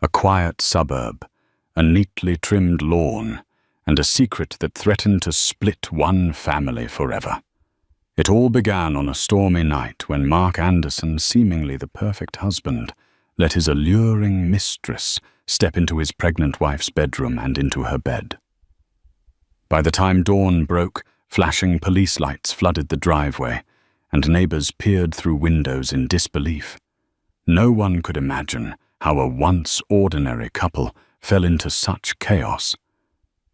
A quiet suburb, a neatly trimmed lawn, and a secret that threatened to split one family forever. It all began on a stormy night when Mark Anderson, seemingly the perfect husband, let his alluring mistress step into his pregnant wife's bedroom and into her bed. By the time dawn broke, flashing police lights flooded the driveway, and neighbors peered through windows in disbelief. No one could imagine how a once ordinary couple fell into such chaos.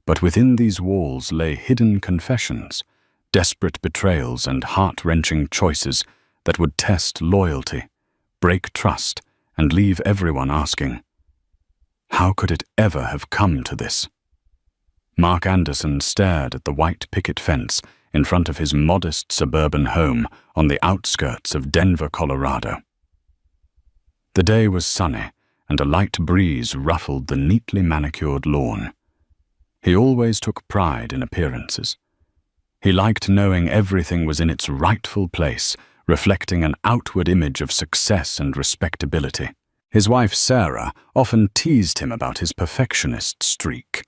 But within these walls lay hidden confessions, desperate betrayals and heart-wrenching choices that would test loyalty, break trust, and leave everyone asking, how could it ever have come to this? Mark Anderson stared at the white picket fence in front of his modest suburban home on the outskirts of Denver, Colorado. The day was sunny, and a light breeze ruffled the neatly manicured lawn. He always took pride in appearances. He liked knowing everything was in its rightful place, reflecting an outward image of success and respectability. His wife Sarah often teased him about his perfectionist streak.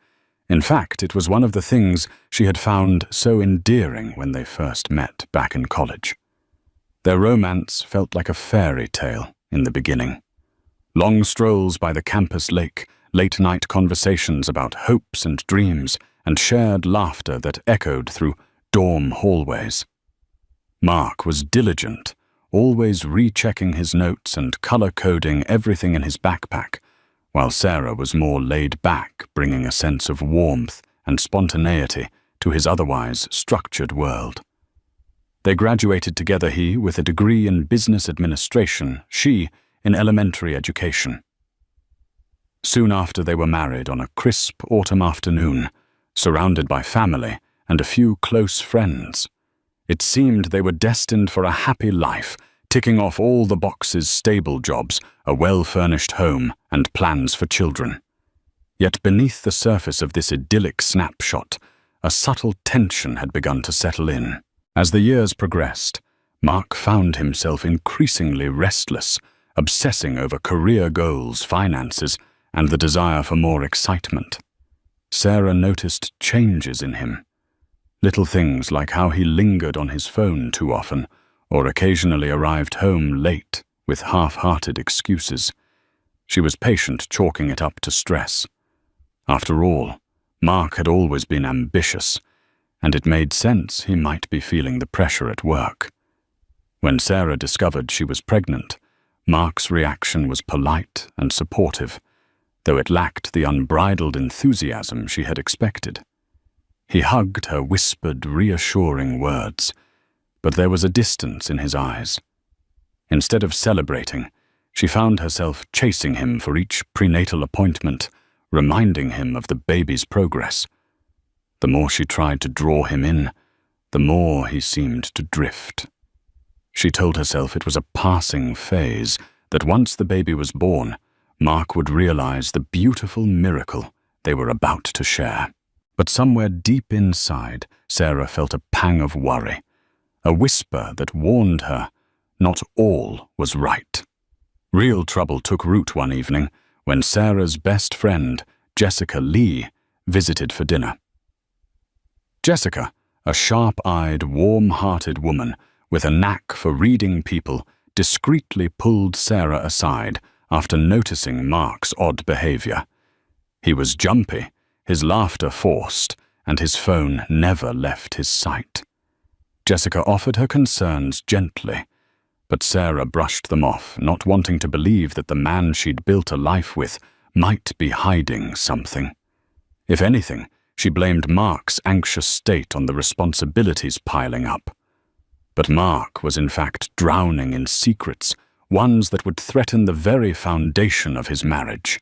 In fact, it was one of the things she had found so endearing when they first met back in college. Their romance felt like a fairy tale in the beginning. Long strolls by the campus lake, late-night conversations about hopes and dreams, and shared laughter that echoed through dorm hallways. Mark was diligent, always rechecking his notes and color-coding everything in his backpack, while Sarah was more laid back, bringing a sense of warmth and spontaneity to his otherwise structured world. They graduated together, he with a degree in business administration, she in elementary education. Soon after, they were married on a crisp autumn afternoon, surrounded by family and a few close friends. It seemed they were destined for a happy life, ticking off all the boxes: stable jobs, a well-furnished home, and plans for children. Yet beneath the surface of this idyllic snapshot, a subtle tension had begun to settle in. As the years progressed, Mark found himself increasingly restless, obsessing over career goals, finances, and the desire for more excitement. Sarah noticed changes in him. Little things like how he lingered on his phone too often, or occasionally arrived home late with half-hearted excuses. She was patient, chalking it up to stress. After all, Mark had always been ambitious, and it made sense he might be feeling the pressure at work. When Sarah discovered she was pregnant, Mark's reaction was polite and supportive, though it lacked the unbridled enthusiasm she had expected. He hugged her, whispered reassuring words, but there was a distance in his eyes. Instead of celebrating, she found herself chasing him for each prenatal appointment, reminding him of the baby's progress. The more she tried to draw him in, the more he seemed to drift. She told herself it was a passing phase, that once the baby was born, Mark would realize the beautiful miracle they were about to share. But somewhere deep inside, Sarah felt a pang of worry, a whisper that warned her not all was right. Real trouble took root one evening when Sarah's best friend, Jessica Lee, visited for dinner. Jessica, a sharp-eyed, warm-hearted woman with a knack for reading people, discreetly pulled Sarah aside after noticing Mark's odd behavior. He was jumpy, his laughter forced, and his phone never left his sight. Jessica offered her concerns gently, but Sarah brushed them off, not wanting to believe that the man she'd built a life with might be hiding something. If anything, she blamed Mark's anxious state on the responsibilities piling up. But Mark was in fact drowning in secrets, ones that would threaten the very foundation of his marriage.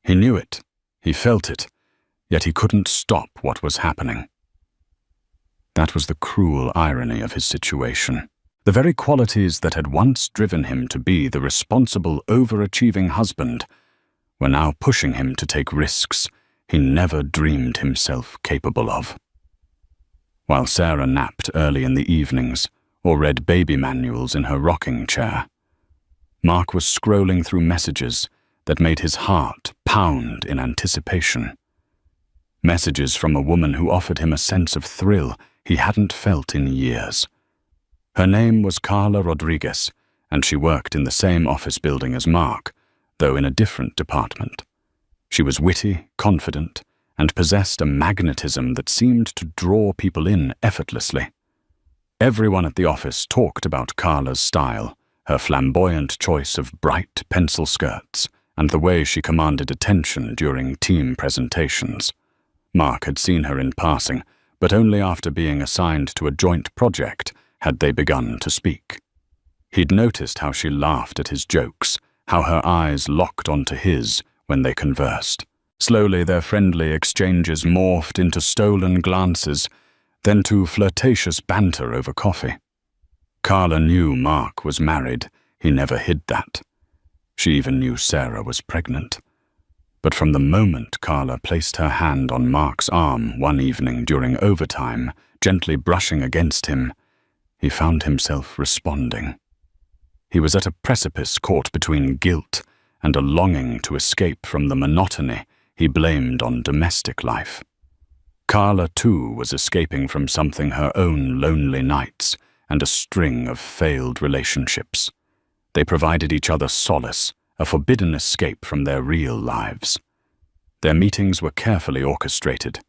He knew it, he felt it, yet he couldn't stop what was happening. That was the cruel irony of his situation. The very qualities that had once driven him to be the responsible, overachieving husband were now pushing him to take risks he never dreamed himself capable of. While Sarah napped early in the evenings or read baby manuals in her rocking chair, Mark was scrolling through messages that made his heart pound in anticipation. Messages from a woman who offered him a sense of thrill he hadn't felt in years. Her name was Carla Rodriguez, and she worked in the same office building as Mark, though in a different department. She was witty, confident, and possessed a magnetism that seemed to draw people in effortlessly. Everyone at the office talked about Carla's style, her flamboyant choice of bright pencil skirts, and the way she commanded attention during team presentations. Mark had seen her in passing, but only after being assigned to a joint project had they begun to speak. He'd noticed how she laughed at his jokes, how her eyes locked onto his when they conversed. Slowly their friendly exchanges morphed into stolen glances, then to flirtatious banter over coffee. Carla knew Mark was married. He never hid that. She even knew Sarah was pregnant. But from the moment Carla placed her hand on Mark's arm one evening during overtime, gently brushing against him, he found himself responding. He was at a precipice caught between guilt and a longing to escape from the monotony he blamed on domestic life. Carla, too, was escaping from something, her own lonely nights and a string of failed relationships. They provided each other solace, a forbidden escape from their real lives. Their meetings were carefully orchestrated.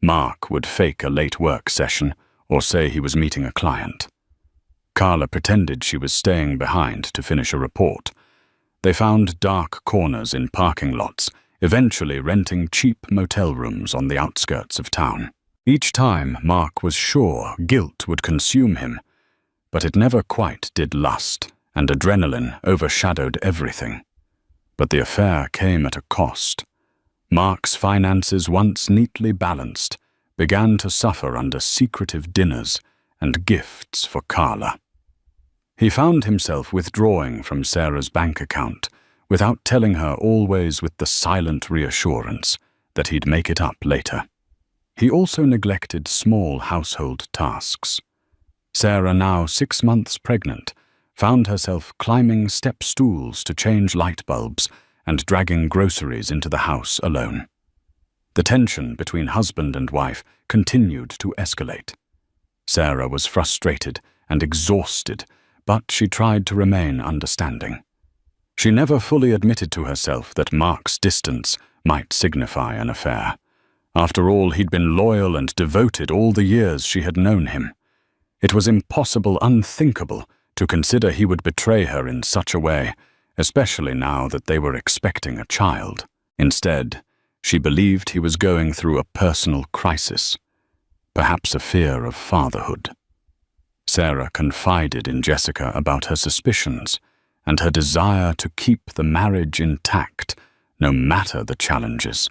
Mark would fake a late work session or say he was meeting a client. Carla pretended she was staying behind to finish a report. They found dark corners in parking lots, eventually renting cheap motel rooms on the outskirts of town. Each time, Mark was sure guilt would consume him, but it never quite did lust, and adrenaline overshadowed everything. But the affair came at a cost. Mark's finances, once neatly balanced, began to suffer under secretive dinners and gifts for Carla. He found himself withdrawing from Sarah's bank account without telling her, always with the silent reassurance that he'd make it up later. He also neglected small household tasks. Sarah, now 6 months pregnant, found herself climbing step stools to change light bulbs and dragging groceries into the house alone. The tension between husband and wife continued to escalate. Sarah was frustrated and exhausted, but she tried to remain understanding. She never fully admitted to herself that Mark's distance might signify an affair. After all, he'd been loyal and devoted all the years she had known him. It was impossible, unthinkable, to consider he would betray her in such a way, especially now that they were expecting a child. Instead, she believed he was going through a personal crisis, perhaps a fear of fatherhood. Sarah confided in Jessica about her suspicions and her desire to keep the marriage intact, no matter the challenges.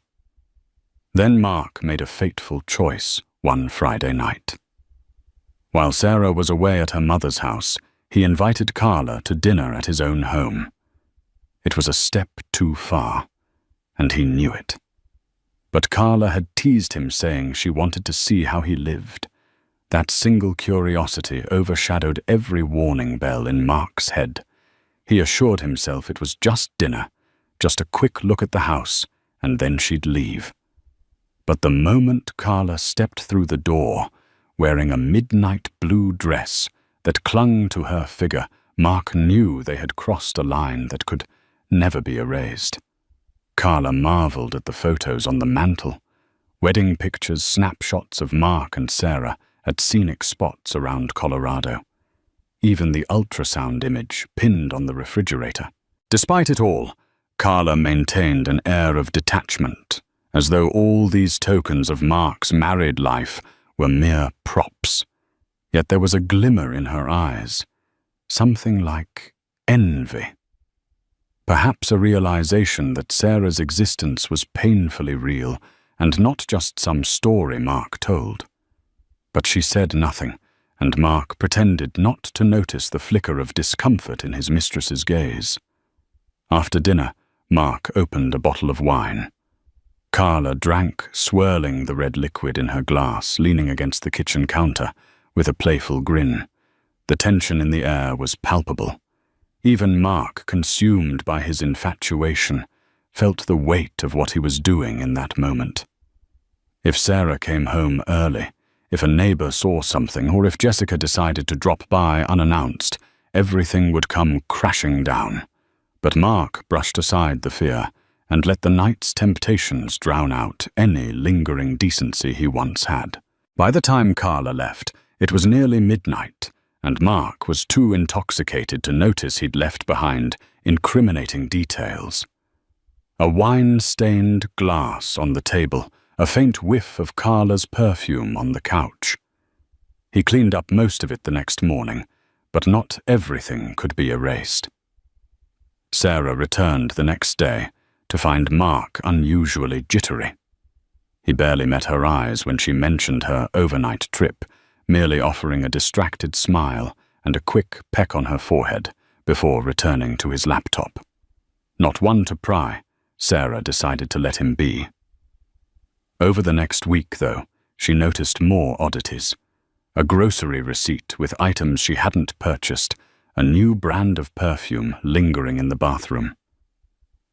Then Mark made a fateful choice one Friday night. While Sarah was away at her mother's house, he invited Carla to dinner at his own home. It was a step too far, and he knew it. But Carla had teased him, saying she wanted to see how he lived. That single curiosity overshadowed every warning bell in Mark's head. He assured himself it was just dinner, just a quick look at the house, and then she'd leave. But the moment Carla stepped through the door, wearing a midnight blue dress that clung to her figure, Mark knew they had crossed a line that could never be erased. Carla marveled at the photos on the mantel, wedding pictures, snapshots of Mark and Sarah at scenic spots around Colorado. Even the ultrasound image pinned on the refrigerator. Despite it all, Carla maintained an air of detachment, as though all these tokens of Mark's married life were mere props. Yet there was a glimmer in her eyes, something like envy. Perhaps a realization that Sarah's existence was painfully real and not just some story Mark told. But she said nothing, and Mark pretended not to notice the flicker of discomfort in his mistress's gaze. After dinner, Mark opened a bottle of wine. Carla drank, swirling the red liquid in her glass, leaning against the kitchen counter, with a playful grin. The tension in the air was palpable. Even Mark, consumed by his infatuation, felt the weight of what he was doing in that moment. If Sarah came home early, if a neighbor saw something, or if Jessica decided to drop by unannounced, everything would come crashing down. But Mark brushed aside the fear and let the night's temptations drown out any lingering decency he once had. By the time Carla left, it was nearly midnight, and Mark was too intoxicated to notice he'd left behind incriminating details. A wine-stained glass on the table, a faint whiff of Carla's perfume on the couch. He cleaned up most of it the next morning, but not everything could be erased. Sarah returned the next day to find Mark unusually jittery. He barely met her eyes when she mentioned her overnight trip, merely offering a distracted smile and a quick peck on her forehead before returning to his laptop. Not one to pry, Sarah decided to let him be. Over the next week, though, she noticed more oddities. A grocery receipt with items she hadn't purchased, a new brand of perfume lingering in the bathroom.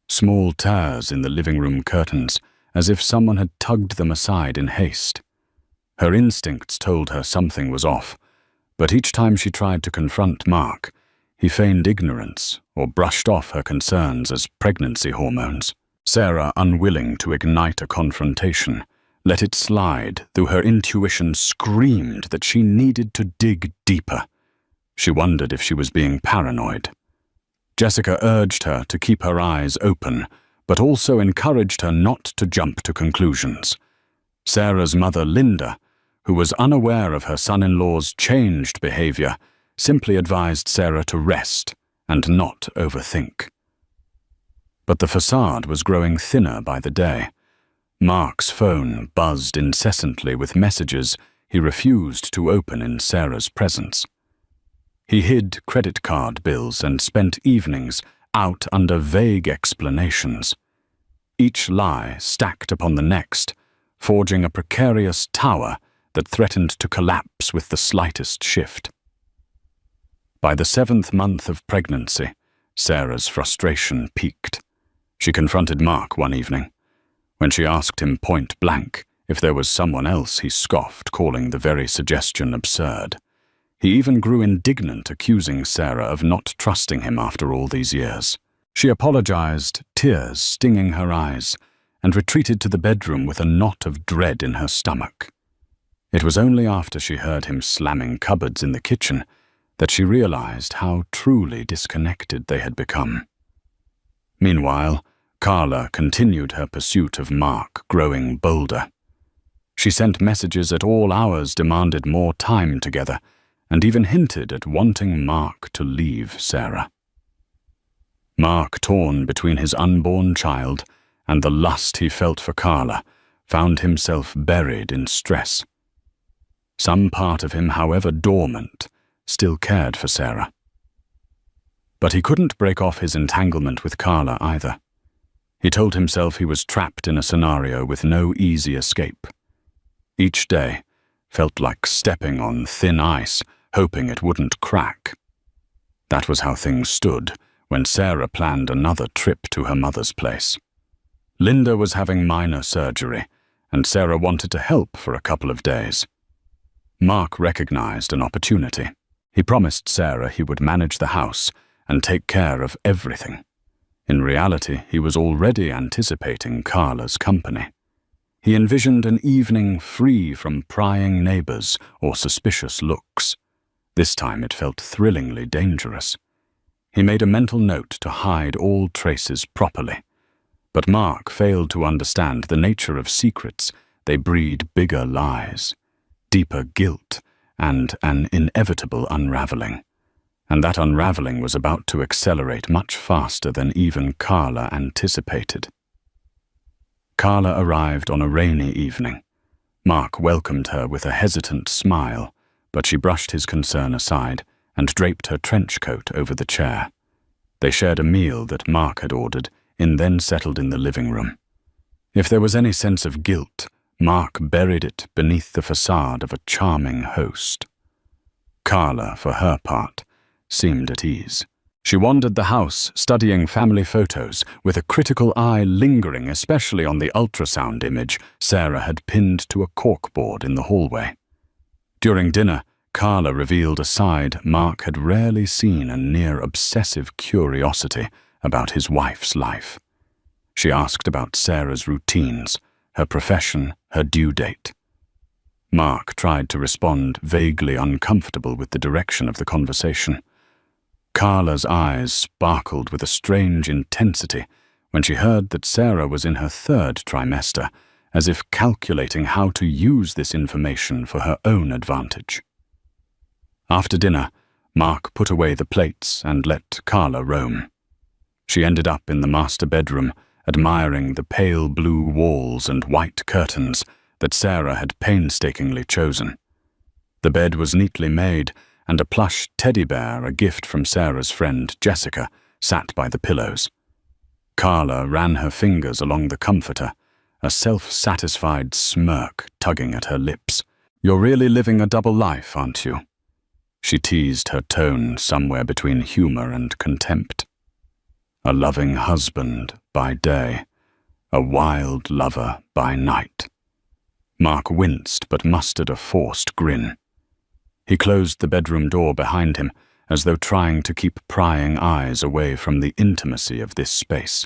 Small tears in the living room curtains, as if someone had tugged them aside in haste. Her instincts told her something was off, but each time she tried to confront Mark, he feigned ignorance or brushed off her concerns as pregnancy hormones. Sarah, unwilling to ignite a confrontation, let it slide, though her intuition screamed that she needed to dig deeper. She wondered if she was being paranoid. Jessica urged her to keep her eyes open, but also encouraged her not to jump to conclusions. Sarah's mother, Linda, who was unaware of her son-in-law's changed behavior, simply advised Sarah to rest and not overthink. But the facade was growing thinner by the day. Mark's phone buzzed incessantly with messages he refused to open in Sarah's presence. He hid credit card bills and spent evenings out under vague explanations. Each lie stacked upon the next, forging a precarious tower that threatened to collapse with the slightest shift. By the 7th month of pregnancy, Sarah's frustration peaked. She confronted Mark one evening. When she asked him point blank if there was someone else, he scoffed, calling the very suggestion absurd. He even grew indignant, accusing Sarah of not trusting him after all these years. She apologized, tears stinging her eyes, and retreated to the bedroom with a knot of dread in her stomach. It was only after she heard him slamming cupboards in the kitchen that she realized how truly disconnected they had become. Meanwhile, Carla continued her pursuit of Mark, growing bolder. She sent messages at all hours, demanded more time together, and even hinted at wanting Mark to leave Sarah. Mark, torn between his unborn child and the lust he felt for Carla, found himself buried in stress. Some part of him, however dormant, still cared for Sarah. But he couldn't break off his entanglement with Carla either. He told himself he was trapped in a scenario with no easy escape. Each day felt like stepping on thin ice, hoping it wouldn't crack. That was how things stood when Sarah planned another trip to her mother's place. Linda was having minor surgery, and Sarah wanted to help for a couple of days. Mark recognized an opportunity. He promised Sarah he would manage the house and take care of everything. In reality, he was already anticipating Carla's company. He envisioned an evening free from prying neighbors or suspicious looks. This time it felt thrillingly dangerous. He made a mental note to hide all traces properly. But Mark failed to understand the nature of secrets. They breed bigger lies, deeper guilt, and an inevitable unraveling. And that unraveling was about to accelerate much faster than even Carla anticipated. Carla arrived on a rainy evening. Mark welcomed her with a hesitant smile, but she brushed his concern aside and draped her trench coat over the chair. They shared a meal that Mark had ordered and then settled in the living room. If there was any sense of guilt, Mark buried it beneath the facade of a charming host. Carla, for her part, seemed at ease. She wandered the house, studying family photos, with a critical eye lingering especially on the ultrasound image Sarah had pinned to a corkboard in the hallway. During dinner, Carla revealed a side Mark had rarely seen, a near-obsessive curiosity about his wife's life. She asked about Sarah's routines, her profession, her due date. Mark tried to respond, vaguely uncomfortable with the direction of the conversation. Carla's eyes sparkled with a strange intensity when she heard that Sarah was in her 3rd trimester, as if calculating how to use this information for her own advantage. After dinner, Mark put away the plates and let Carla roam. She ended up in the master bedroom, admiring the pale blue walls and white curtains that Sarah had painstakingly chosen. The bed was neatly made, and a plush teddy bear, a gift from Sarah's friend Jessica, sat by the pillows. Carla ran her fingers along the comforter, a self-satisfied smirk tugging at her lips. "You're really living a double life, aren't you?" She teased, her tone somewhere between humor and contempt. A loving husband by day, a wild lover by night. Mark winced but mustered a forced grin. He closed the bedroom door behind him, as though trying to keep prying eyes away from the intimacy of this space.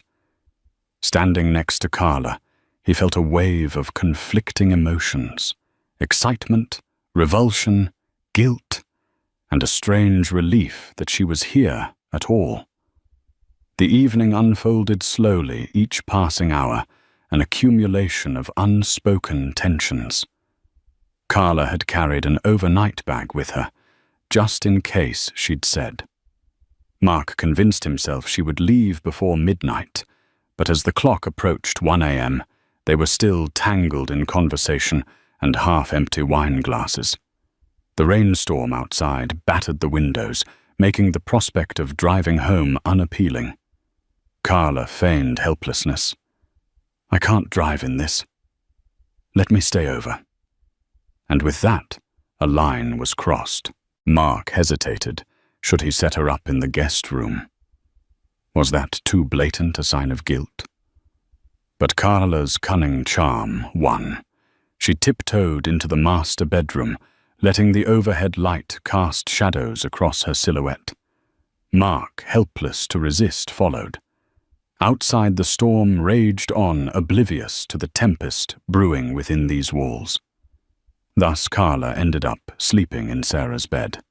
Standing next to Carla, he felt a wave of conflicting emotions: excitement, revulsion, guilt, and a strange relief that she was here at all. The evening unfolded slowly, each passing hour, an accumulation of unspoken tensions. Carla had carried an overnight bag with her, just in case, she'd said. Mark convinced himself she would leave before midnight, but as the clock approached 1 a.m., they were still tangled in conversation and half-empty wine glasses. The rainstorm outside battered the windows, making the prospect of driving home unappealing. Carla feigned helplessness. "I can't drive in this. Let me stay over." And with that, a line was crossed. Mark hesitated. Should he set her up in the guest room? Was that too blatant a sign of guilt? But Carla's cunning charm won. She tiptoed into the master bedroom, letting the overhead light cast shadows across her silhouette. Mark, helpless to resist, followed. Outside, the storm raged on, oblivious to the tempest brewing within these walls. Thus Carla ended up sleeping in Sarah's bed.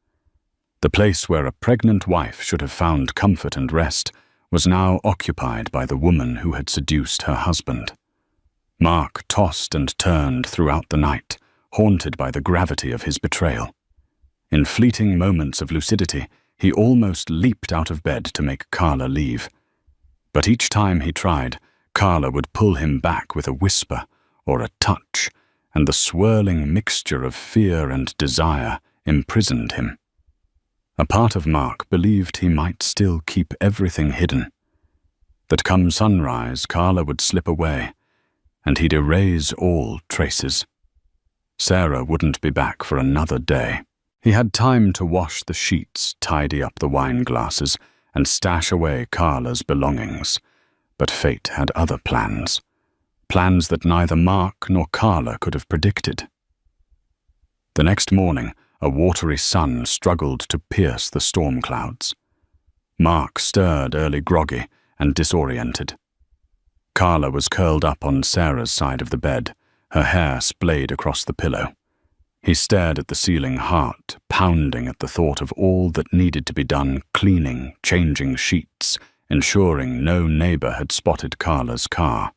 The place where a pregnant wife should have found comfort and rest was now occupied by the woman who had seduced her husband. Mark tossed and turned throughout the night, haunted by the gravity of his betrayal. In fleeting moments of lucidity, he almost leaped out of bed to make Carla leave. But each time he tried, Carla would pull him back with a whisper or a touch, and the swirling mixture of fear and desire imprisoned him. A part of Mark believed he might still keep everything hidden, that come sunrise Carla would slip away, and he'd erase all traces. Sarah wouldn't be back for another day. He had time to wash the sheets, tidy up the wine glasses, and stash away Carla's belongings. But fate had other plans. Plans that neither Mark nor Carla could have predicted. The next morning, a watery sun struggled to pierce the storm clouds. Mark stirred early groggy and disoriented. Carla was curled up on Sarah's side of the bed, her hair splayed across the pillow. He stared at the ceiling, heart pounding at the thought of all that needed to be done: cleaning, changing sheets, ensuring no neighbor had spotted Carla's car.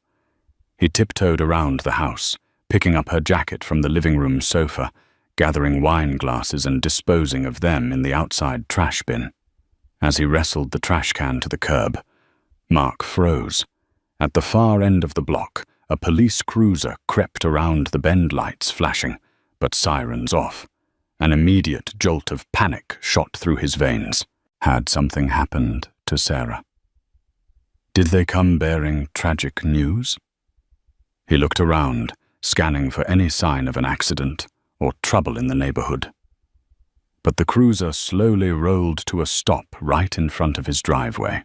He tiptoed around the house, picking up her jacket from the living room sofa, gathering wine glasses and disposing of them in the outside trash bin. As he wrestled the trash can to the curb, Mark froze. At the far end of the block, a police cruiser crept around, the bend lights flashing, but sirens off. An immediate jolt of panic shot through his veins. Had something happened to Sarah? Did they come bearing tragic news? He looked around, scanning for any sign of an accident or trouble in the neighborhood. but the cruiser slowly rolled to a stop right in front of his driveway.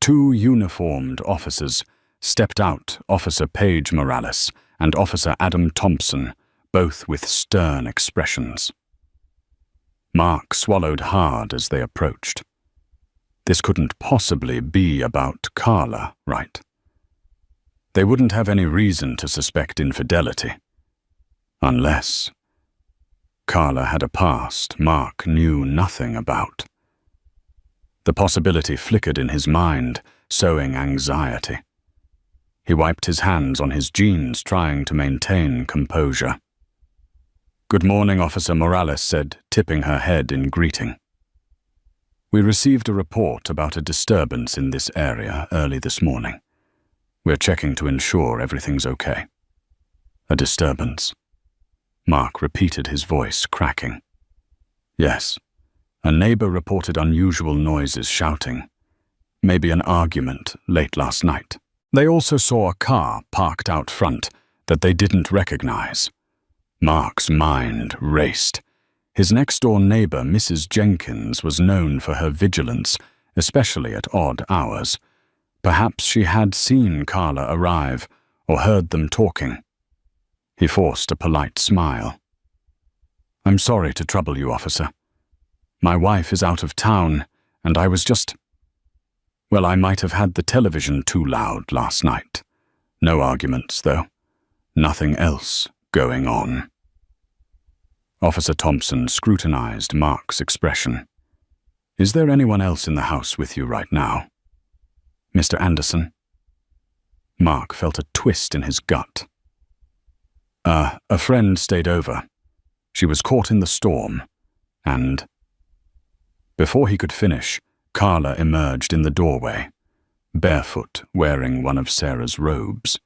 Two uniformed officers stepped out, Officer Paige Morales and Officer Adam Thompson, both with stern expressions. Mark swallowed hard as they approached. This couldn't possibly be about Carla, right? They wouldn't have any reason to suspect infidelity. Unless Carla had a past Mark knew nothing about. The possibility flickered in his mind, sowing anxiety. He wiped his hands on his jeans, trying to maintain composure. "Good morning," Officer Morales said, tipping her head in greeting. "We received a report about a disturbance in this area early this morning. We're checking to ensure everything's okay." "A disturbance?" Mark repeated, his voice cracking. "Yes. A neighbor reported unusual noises, shouting. Maybe an argument late last night. They also saw a car parked out front that they didn't recognize." Mark's mind raced. His next-door neighbor, Mrs. Jenkins, was known for her vigilance, especially at odd hours. Perhaps she had seen Carla arrive or heard them talking. He forced a polite smile. "I'm sorry to trouble you, officer. My wife is out of town, and I was just... Well, I might have had the television too loud last night. No arguments, though. Nothing else going on." Officer Thompson scrutinized Mark's expression. "Is there anyone else in the house with you right now?" "Mr. Anderson?" Mark felt a twist in his gut. A friend stayed over. She was caught in the storm, and..." Before he could finish, Carla emerged in the doorway, barefoot, wearing one of Sarah's robes.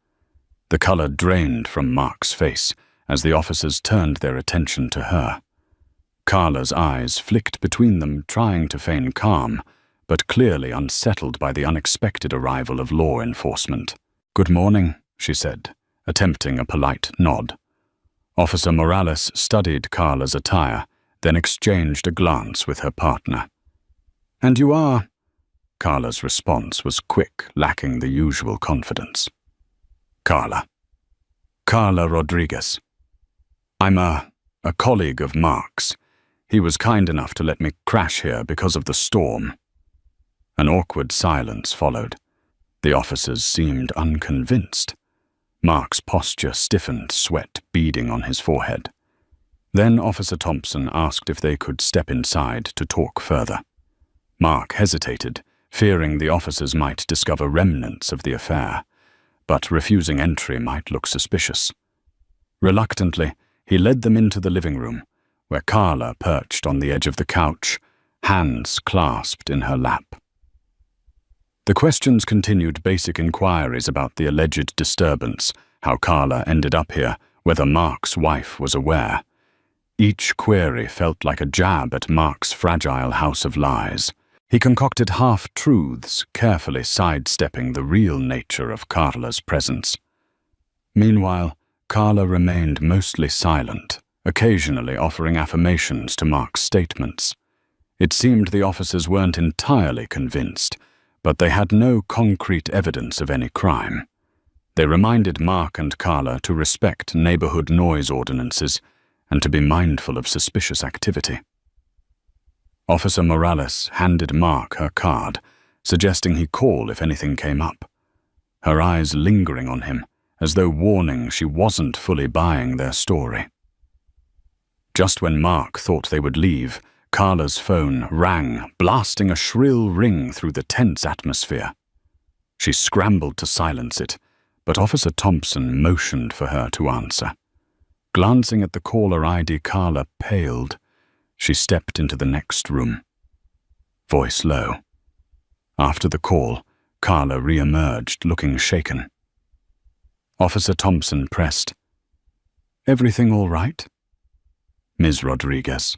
The color drained from Mark's face as the officers turned their attention to her. Carla's eyes flicked between them, trying to feign calm, but clearly unsettled by the unexpected arrival of law enforcement. "Good morning," she said, attempting a polite nod. Officer Morales studied Carla's attire, then exchanged a glance with her partner. "And you are..." Carla's response was quick, lacking the usual confidence. "Carla Rodriguez. I'm a colleague of Mark's. He was kind enough to let me crash here because of the storm." An awkward silence followed. The officers seemed unconvinced. Mark's posture stiffened, sweat beading on his forehead. Then Officer Thompson asked if they could step inside to talk further. Mark hesitated, fearing the officers might discover remnants of the affair, but refusing entry might look suspicious. Reluctantly, he led them into the living room, where Carla perched on the edge of the couch, hands clasped in her lap. The questions continued basic inquiries about the alleged disturbance, how Carla ended up here, whether Mark's wife was aware. Each query felt like a jab at Mark's fragile house of lies. He concocted half-truths, carefully sidestepping the real nature of Carla's presence. Meanwhile, Carla remained mostly silent, occasionally offering affirmations to Mark's statements. It seemed the officers weren't entirely convinced, but they had no concrete evidence of any crime. They reminded Mark and Carla to respect neighborhood noise ordinances and to be mindful of suspicious activity. Officer Morales handed Mark her card, suggesting he call if anything came up, her eyes lingering on him, as though warning she wasn't fully buying their story. Just when Mark thought they would leave, Carla's phone rang, blasting a shrill ring through the tense atmosphere. She scrambled to silence it, but Officer Thompson motioned for her to answer. Glancing at the caller ID, Carla paled. She stepped into the next room. Voice low. After the call, Carla re-emerged, looking shaken. Officer Thompson pressed, "Everything all right?" "Ms. Rodriguez."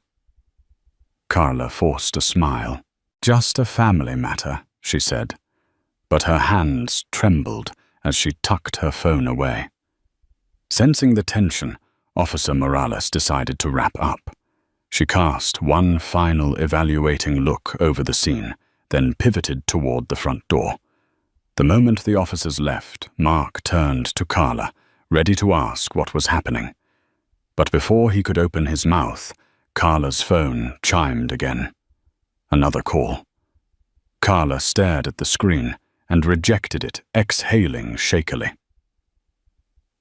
Carla forced a smile. "Just a family matter," she said, but her hands trembled as she tucked her phone away. Sensing the tension, Officer Morales decided to wrap up. She cast one final evaluating look over the scene, then pivoted toward the front door. The moment the officers left, Mark turned to Carla, ready to ask what was happening. But before he could open his mouth, Carla's phone chimed again. Another call. Carla stared at the screen and rejected it, exhaling shakily.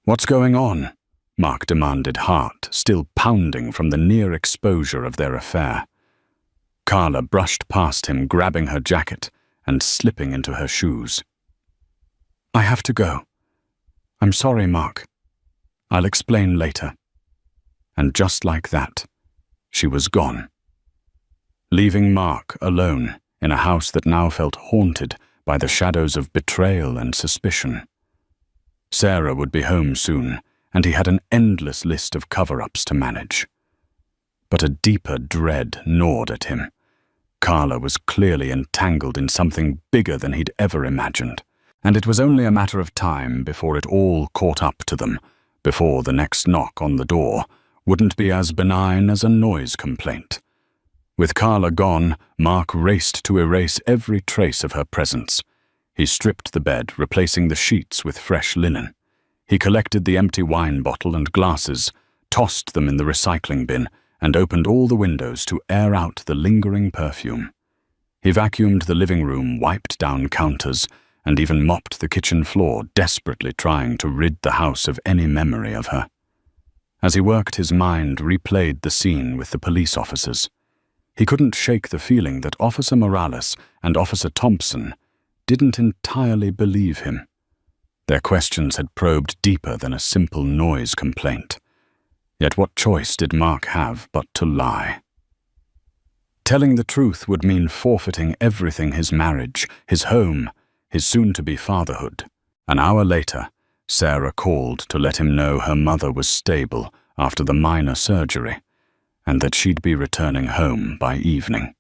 "What's going on?" Mark demanded, heart still pounding from the near exposure of their affair. Carla brushed past him, grabbing her jacket and slipping into her shoes. "I have to go. I'm sorry, Mark. I'll explain later." And just like that, she was gone, leaving Mark alone in a house that now felt haunted by the shadows of betrayal and suspicion. Sarah would be home soon, and he had an endless list of cover-ups to manage. But a deeper dread gnawed at him. Carla was clearly entangled in something bigger than he'd ever imagined, and it was only a matter of time before it all caught up to them, before the next knock on the door wouldn't be as benign as a noise complaint. With Carla gone, Mark raced to erase every trace of her presence. He stripped the bed, replacing the sheets with fresh linen. He collected the empty wine bottle and glasses, tossed them in the recycling bin, and opened all the windows to air out the lingering perfume. He vacuumed the living room, wiped down counters, and even mopped the kitchen floor, desperately trying to rid the house of any memory of her. As he worked, his mind replayed the scene with the police officers. He couldn't shake the feeling that Officer Morales and Officer Thompson didn't entirely believe him. Their questions had probed deeper than a simple noise complaint. Yet what choice did Mark have but to lie? Telling the truth would mean forfeiting everything: his marriage, his home, his soon-to-be fatherhood. An hour later, Sarah called to let him know her mother was stable after the minor surgery, and that she'd be returning home by evening.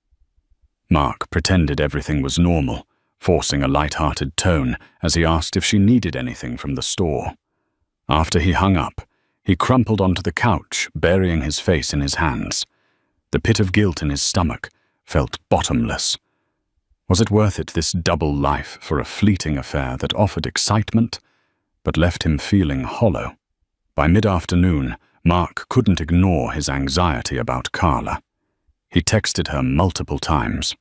Mark pretended everything was normal, forcing a light-hearted tone as he asked if she needed anything from the store. After he hung up, he crumpled onto the couch, burying his face in his hands. The pit of guilt in his stomach felt bottomless. Was it worth it, this double life, for a fleeting affair that offered excitement but left him feeling hollow? By mid-afternoon, Mark couldn't ignore his anxiety about Carla. He texted her multiple times.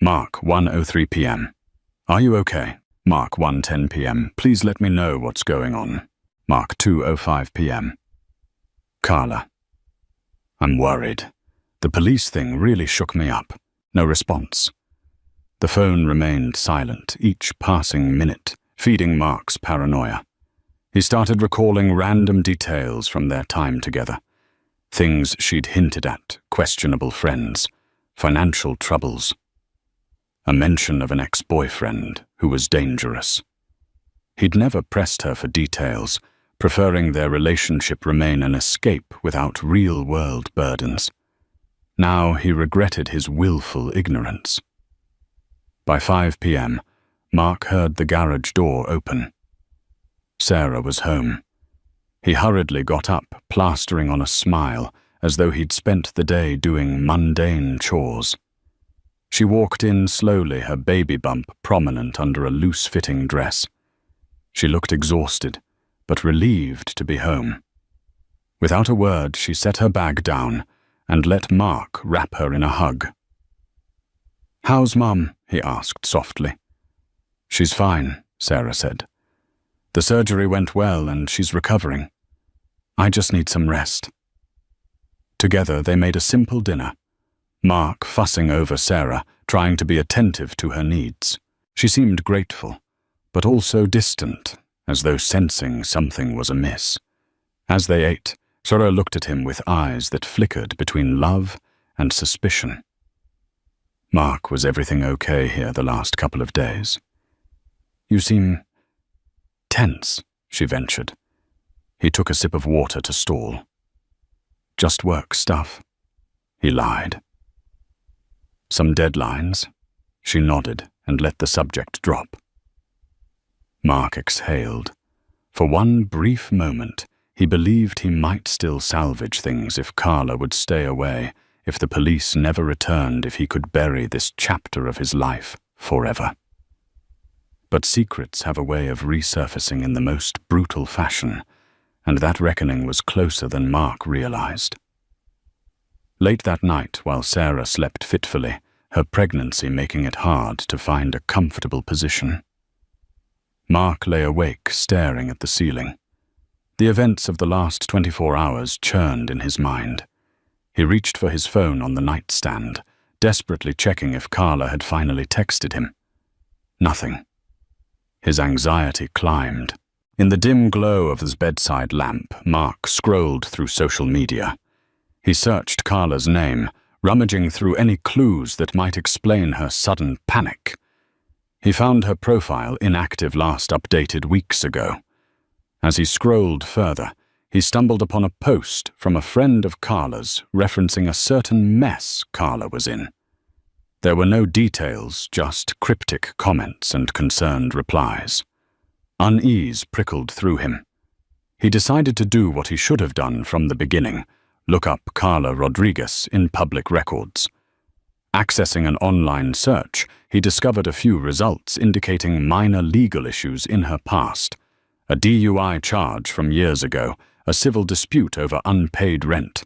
Mark, 1:03 p.m. Are you okay? Mark, 1:10 p.m. Please let me know what's going on. Mark, 2:05 p.m. Carla. I'm worried. The police thing really shook me up. No response. The phone remained silent, each passing minute, feeding Mark's paranoia. He started recalling random details from their time together. Things she'd hinted at, questionable friends, financial troubles. A mention of an ex-boyfriend who was dangerous. He'd never pressed her for details, preferring their relationship remain an escape without real-world burdens. Now he regretted his willful ignorance. By 5 p.m., Mark heard the garage door open. Sarah was home. He hurriedly got up, plastering on a smile, as though he'd spent the day doing mundane chores. She walked in slowly, her baby bump prominent under a loose-fitting dress. She looked exhausted, but relieved to be home. Without a word, she set her bag down and let Mark wrap her in a hug. "How's Mum?" he asked softly. "She's fine," Sarah said. "The surgery went well and she's recovering. I just need some rest." Together they made a simple dinner, Mark fussing over Sarah, trying to be attentive to her needs. She seemed grateful, but also distant, as though sensing something was amiss. As they ate, Sarah looked at him with eyes that flickered between love and suspicion. "Mark, was everything okay here the last couple of days?" "You seem tense," she ventured. He took a sip of water to stall. "Just work stuff," he lied. "Some deadlines?" She nodded and let the subject drop. Mark exhaled. For one brief moment, He believed he might still salvage things if Carla would stay away, if the police never returned, if he could bury this chapter of his life forever. But secrets have a way of resurfacing in the most brutal fashion, and that reckoning was closer than Mark realized. Late that night, while Sarah slept fitfully, her pregnancy making it hard to find a comfortable position, Mark lay awake, staring at the ceiling. The events of the last 24 hours churned in his mind. He reached for his phone on the nightstand, desperately checking if Carla had finally texted him. Nothing. His anxiety climbed. In the dim glow of his bedside lamp, Mark scrolled through social media. He searched Carla's name, rummaging through any clues that might explain her sudden panic. He found her profile inactive, last updated weeks ago. As he scrolled further, he stumbled upon a post from a friend of Carla's referencing a certain mess Carla was in. There were no details, just cryptic comments and concerned replies. Unease prickled through him. He decided to do what he should have done from the beginning, look up Carla Rodriguez in public records. Accessing an online search, he discovered a few results indicating minor legal issues in her past. A DUI charge from years ago, a civil dispute over unpaid rent.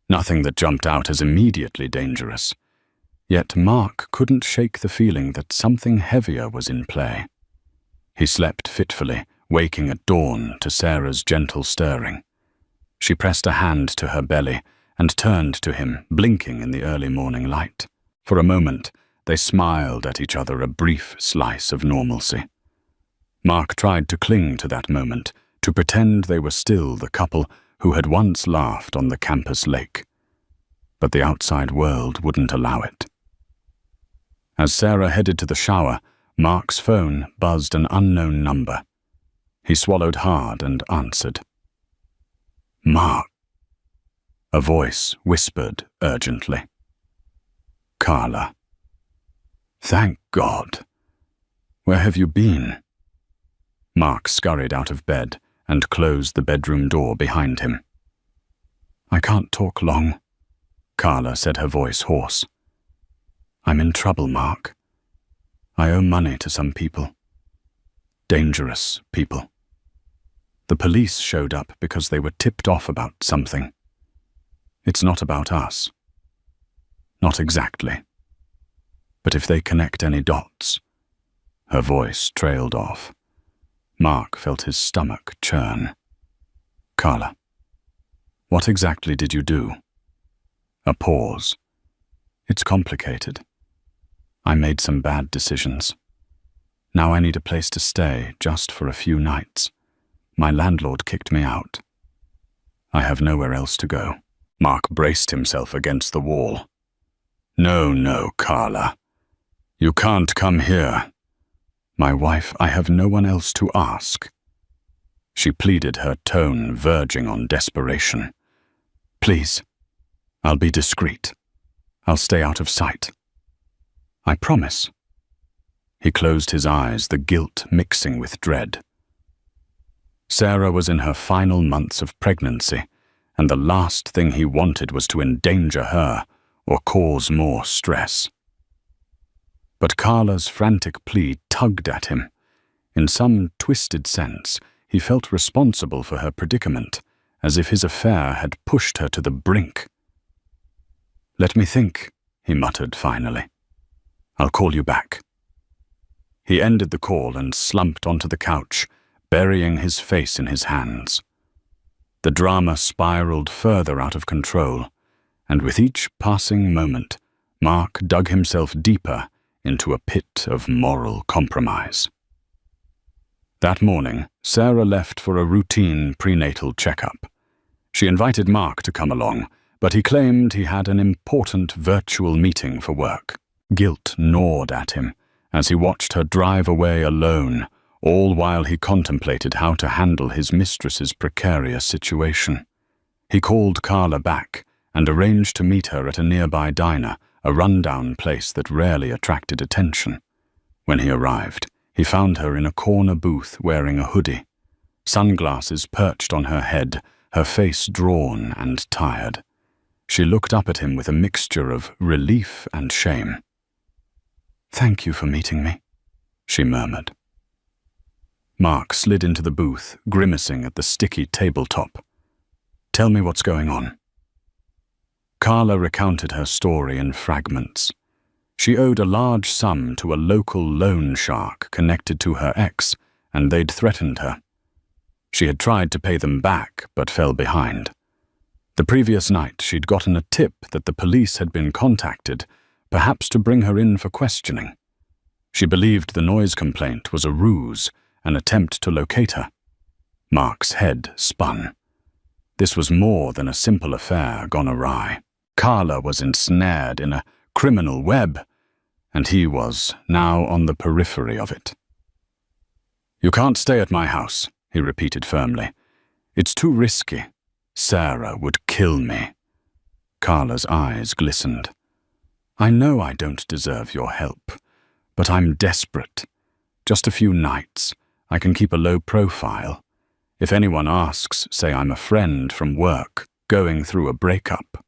Nothing that jumped out as immediately dangerous. Yet Mark couldn't shake the feeling that something heavier was in play. He slept fitfully, waking at dawn to Sarah's gentle stirring. She pressed a hand to her belly and turned to him, blinking in the early morning light. For a moment, they smiled at each other, a brief slice of normalcy. Mark tried to cling to that moment, to pretend they were still the couple who had once laughed on the campus lake. But the outside world wouldn't allow it. As Sarah headed to the shower, Mark's phone buzzed an unknown number. He swallowed hard and answered. "Mark." A voice whispered urgently. "Carla." "Thank God. Where have you been?" Mark scurried out of bed and closed the bedroom door behind him. "I can't talk long," Carla said, her voice hoarse. "I'm in trouble, Mark. I owe money to some people. Dangerous people. The police showed up because they were tipped off about something. It's not about us. Not exactly. But if they connect any dots..." Her voice trailed off. Mark felt his stomach churn. "Carla, what exactly did you do?" A pause. "It's complicated. I made some bad decisions. Now I need a place to stay, just for a few nights. My landlord kicked me out. I have nowhere else to go." Mark braced himself against the wall. No, Carla. You can't come here." "My wife, I have no one else to ask." She pleaded, her tone verging on desperation. "Please, I'll be discreet. I'll stay out of sight. I promise." He closed his eyes, the guilt mixing with dread. Sarah was in her final months of pregnancy, and the last thing he wanted was to endanger her or cause more stress. But Carla's frantic plea tugged at him. In some twisted sense, he felt responsible for her predicament, as if his affair had pushed her to the brink. "Let me think," he muttered finally. "I'll call you back." He ended the call and slumped onto the couch, burying his face in his hands. The drama spiraled further out of control, and with each passing moment, Mark dug himself deeper into a pit of moral compromise. That morning, Sarah left for a routine prenatal checkup. She invited Mark to come along, but he claimed he had an important virtual meeting for work. Guilt gnawed at him as he watched her drive away alone, all while he contemplated how to handle his mistress's precarious situation. He called Carla back and arranged to meet her at a nearby diner, a rundown place that rarely attracted attention. When he arrived, he found her in a corner booth wearing a hoodie. sunglasses perched on her head, her face drawn and tired. She looked up at him with a mixture of relief and shame. "Thank you for meeting me," she murmured. Mark slid into the booth, grimacing at the sticky tabletop. "Tell me what's going on." Carla recounted her story in fragments. She owed a large sum to a local loan shark connected to her ex, and they'd threatened her. She had tried to pay them back, but fell behind. The previous night, she'd gotten a tip that the police had been contacted, perhaps to bring her in for questioning. She believed the noise complaint was a ruse, an attempt to locate her. Mark's head spun. This was more than a simple affair gone awry. Carla was ensnared in a criminal web, and he was now on the periphery of it. "You can't stay at my house," he repeated firmly. "It's too risky. Sarah would kill me." Carla's eyes glistened. "I know I don't deserve your help, but I'm desperate. Just a few nights. I can keep a low profile. If anyone asks, say I'm a friend from work, going through a breakup."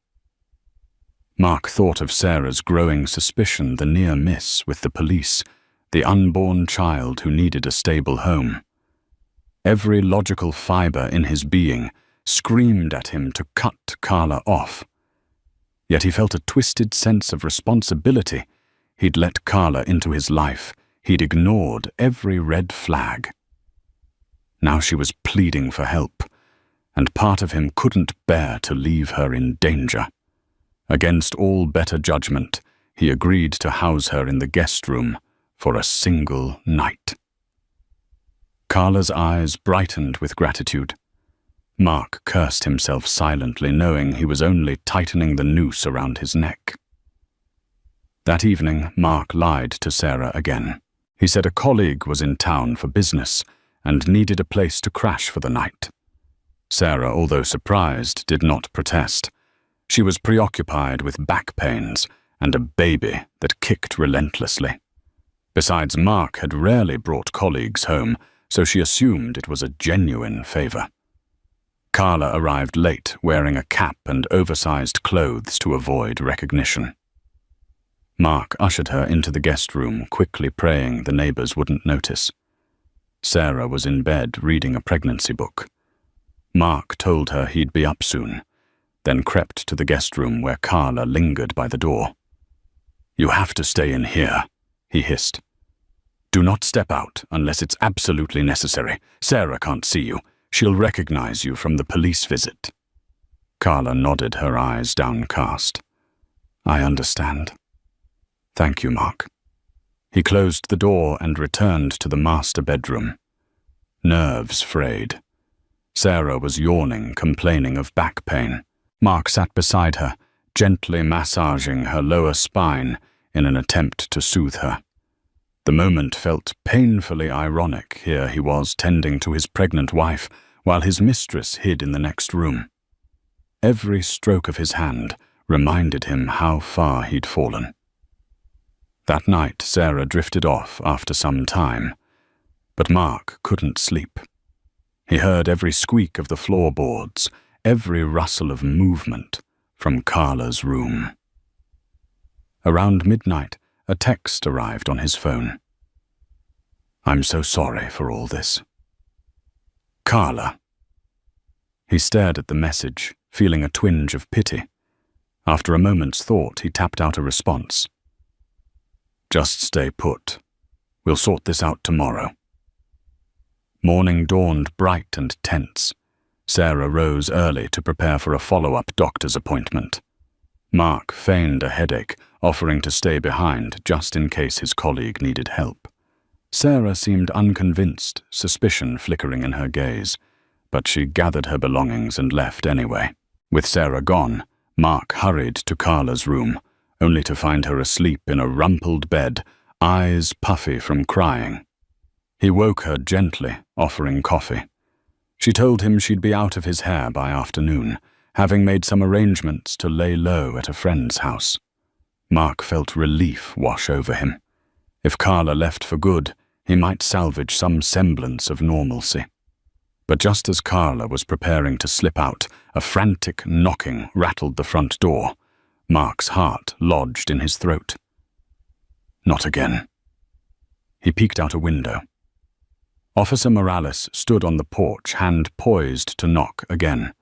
Mark thought of Sarah's growing suspicion, the near miss with the police, the unborn child who needed a stable home. Every logical fiber in his being screamed at him to cut Carla off. Yet he felt a twisted sense of responsibility. He'd let Carla into his life. He'd ignored every red flag. Now she was pleading for help, and part of him couldn't bear to leave her in danger. Against all better judgment, he agreed to house her in the guest room for a single night. Carla's eyes brightened with gratitude. Mark cursed himself silently, knowing he was only tightening the noose around his neck. That evening, Mark lied to Sarah again. He said a colleague was in town for business and needed a place to crash for the night. Sarah, although surprised, did not protest. She was preoccupied with back pains and a baby that kicked relentlessly. Besides, Mark had rarely brought colleagues home, so she assumed it was a genuine favor. Carla arrived late, wearing a cap and oversized clothes to avoid recognition. Mark ushered her into the guest room, quickly praying the neighbors wouldn't notice. Sarah was in bed reading a pregnancy book. Mark told her he'd be up soon, then crept to the guest room where Carla lingered by the door. "You have to stay in here," he hissed. "Do not step out unless it's absolutely necessary. Sarah can't see you. She'll recognize you from the police visit." Carla nodded, her eyes downcast. "I understand. Thank you, Mark." He closed the door and returned to the master bedroom. Nerves frayed. Sarah was yawning, complaining of back pain. Mark sat beside her, gently massaging her lower spine in an attempt to soothe her. The moment felt painfully ironic. Here he was tending to his pregnant wife, while his mistress hid in the next room. Every stroke of his hand reminded him how far he'd fallen. That night, Sarah drifted off after some time, but Mark couldn't sleep. He heard every squeak of the floorboards, every rustle of movement from Carla's room. Around midnight, a text arrived on his phone. "I'm so sorry for all this. Carla." He stared at the message, feeling a twinge of pity. After a moment's thought, he tapped out a response. "Just stay put. We'll sort this out tomorrow." Morning dawned bright and tense. Sarah rose early to prepare for a follow-up doctor's appointment. Mark feigned a headache, offering to stay behind just in case his colleague needed help. Sarah seemed unconvinced, suspicion flickering in her gaze, but she gathered her belongings and left anyway. With Sarah gone, Mark hurried to Carla's room, only to find her asleep in a rumpled bed, eyes puffy from crying. He woke her gently, offering coffee. She told him she'd be out of his hair by afternoon, having made some arrangements to lay low at a friend's house. Mark felt relief wash over him. If Carla left for good, he might salvage some semblance of normalcy. But just as Carla was preparing to slip out, a frantic knocking rattled the front door. Mark's heart lodged in his throat. Not again. He peeked out a window. Officer Morales stood on the porch, hand poised to knock again.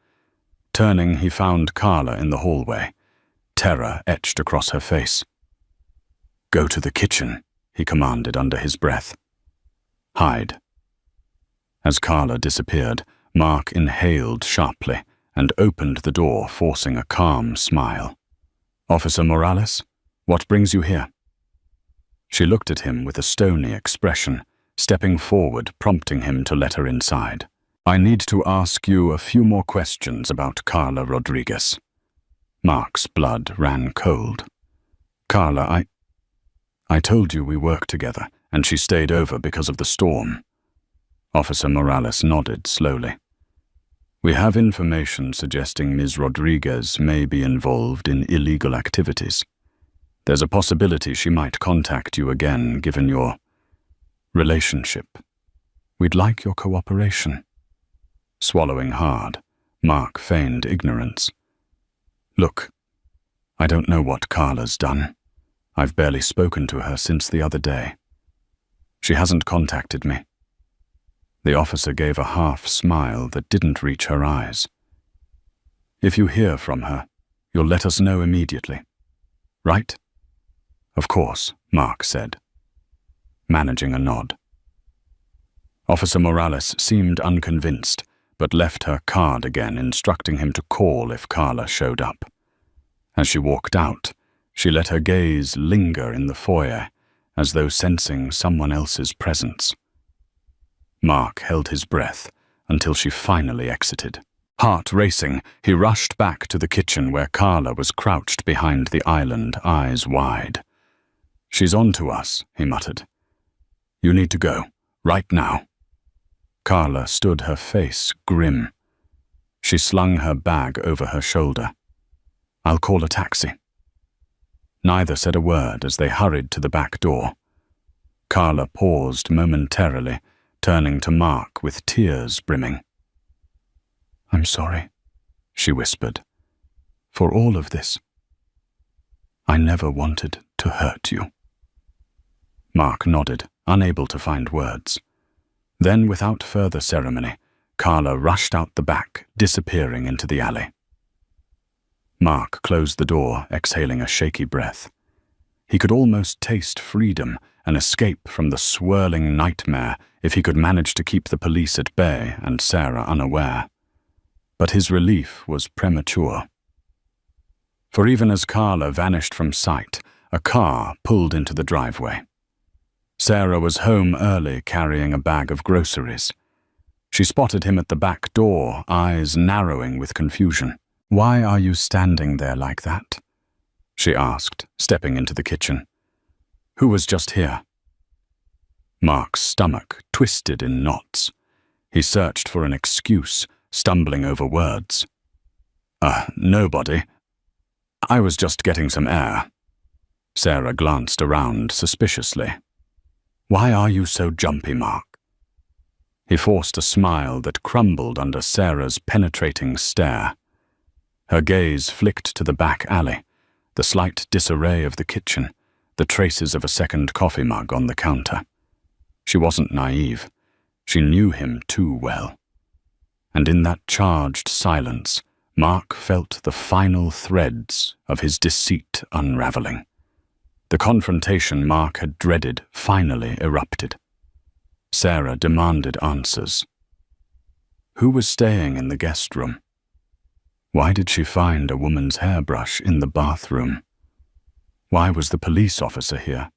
Turning, he found Carla in the hallway, terror etched across her face. "Go to the kitchen," he commanded under his breath. "Hide." As Carla disappeared, Mark inhaled sharply and opened the door, forcing a calm smile. "Officer Morales, what brings you here?" She looked at him with a stony expression, stepping forward, prompting him to let her inside. "I need to ask you a few more questions about Carla Rodriguez." Mark's blood ran cold. "Carla, I told you we worked together, and she stayed over because of the storm." Officer Morales nodded slowly. "We have information suggesting Ms. Rodriguez may be involved in illegal activities. There's a possibility she might contact you again, given your relationship. We'd like your cooperation." Swallowing hard, Mark feigned ignorance. "Look, I don't know what Carla's done. I've barely spoken to her since the other day. She hasn't contacted me." The officer gave a half smile that didn't reach her eyes. "If you hear from her, you'll let us know immediately, right?" "Of course," Mark said, managing a nod. Officer Morales seemed unconvinced, but left her card again, instructing him to call if Carla showed up. As she walked out, she let her gaze linger in the foyer, as though sensing someone else's presence. Mark held his breath until she finally exited. Heart racing, he rushed back to the kitchen where Carla was crouched behind the island, eyes wide. "She's on to us," he muttered. "You need to go, right now." Carla stood, her face grim. She slung her bag over her shoulder. "I'll call a taxi." Neither said a word as they hurried to the back door. Carla paused momentarily, turning to Mark with tears brimming. "I'm sorry," she whispered, "for all of this. I never wanted to hurt you." Mark nodded, unable to find words. Then, without further ceremony, Carla rushed out the back, disappearing into the alley. Mark closed the door, exhaling a shaky breath. He could almost taste freedom, an escape from the swirling nightmare, if he could manage to keep the police at bay and Sarah unaware. But his relief was premature. For even as Carla vanished from sight, a car pulled into the driveway. Sarah was home early, carrying a bag of groceries. She spotted him at the back door, eyes narrowing with confusion. "Why are you standing there like that?" she asked, stepping into the kitchen. "Who was just here?" Mark's stomach twisted in knots. He searched for an excuse, stumbling over words. Nobody. I was just getting some air." Sarah glanced around suspiciously. "Why are you so jumpy, Mark?" He forced a smile that crumbled under Sarah's penetrating stare. Her gaze flicked to the back alley, the slight disarray of the kitchen, the traces of a second coffee mug on the counter. She wasn't naive. She knew him too well. And in that charged silence, Mark felt the final threads of his deceit unraveling. The confrontation Mark had dreaded finally erupted. Sarah demanded answers. Who was staying in the guest room? Why did she find a woman's hairbrush in the bathroom? Why was the police officer here?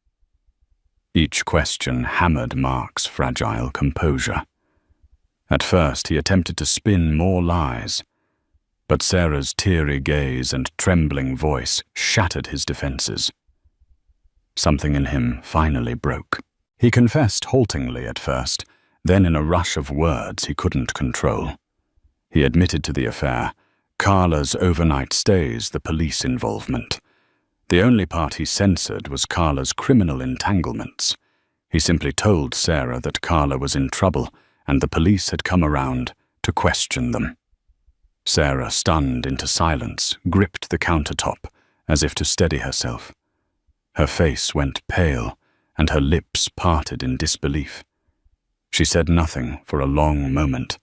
Each question hammered Mark's fragile composure. At first, he attempted to spin more lies, but Sarah's teary gaze and trembling voice shattered his defenses. Something in him finally broke. He confessed haltingly at first, then in a rush of words he couldn't control. He admitted to the affair, Carla's overnight stays, the police involvement. The only part he censored was Carla's criminal entanglements. He simply told Sarah that Carla was in trouble and the police had come around to question them. Sarah, stunned into silence, gripped the countertop as if to steady herself. Her face went pale, and her lips parted in disbelief. She said nothing for a long moment,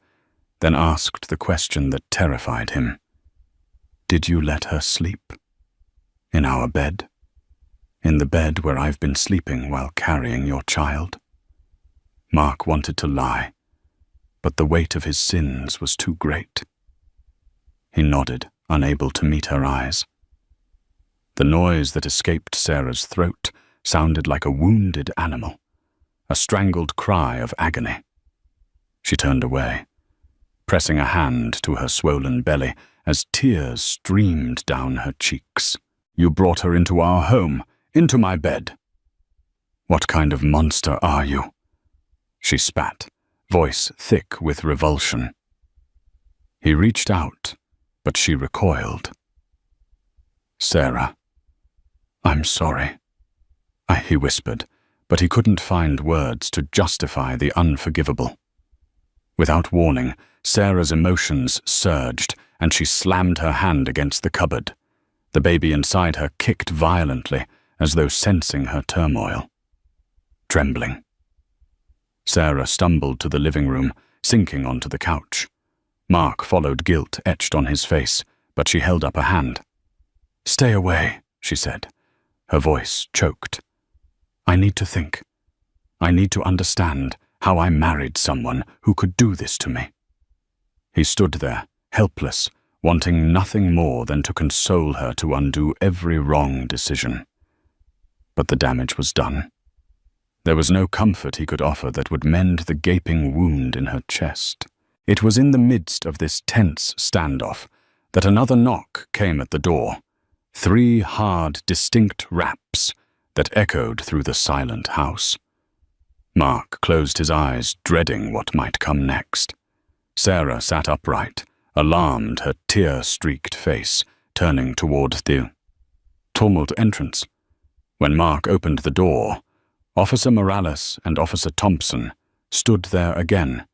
then asked the question that terrified him. "Did you let her sleep? In our bed? In the bed where I've been sleeping while carrying your child?" Mark wanted to lie, but the weight of his sins was too great. He nodded, unable to meet her eyes. The noise that escaped Sarah's throat sounded like a wounded animal, a strangled cry of agony. She turned away, pressing a hand to her swollen belly as tears streamed down her cheeks. "You brought her into our home, into my bed. What kind of monster are you?" She spat, voice thick with revulsion. He reached out, but she recoiled. "Sarah, I'm sorry," he whispered, but he couldn't find words to justify the unforgivable. Without warning, Sarah's emotions surged, and she slammed her hand against the cupboard. The baby inside her kicked violently, as though sensing her turmoil. Trembling, Sarah stumbled to the living room, sinking onto the couch. Mark followed, guilt etched on his face, but she held up a hand. "Stay away," she said. Her voice choked. "I need to think. I need to understand how I married someone who could do this to me." He stood there, helpless, wanting nothing more than to console her to undo every wrong decision. But the damage was done. There was no comfort he could offer that would mend the gaping wound in her chest. It was in the midst of this tense standoff that another knock came at the door. 3 hard, distinct raps that echoed through the silent house. Mark closed his eyes, dreading what might come next. Sarah sat upright, alarmed, her tear-streaked face turning toward the tumult entrance. When Mark opened the door, Officer Morales and Officer Thompson stood there again,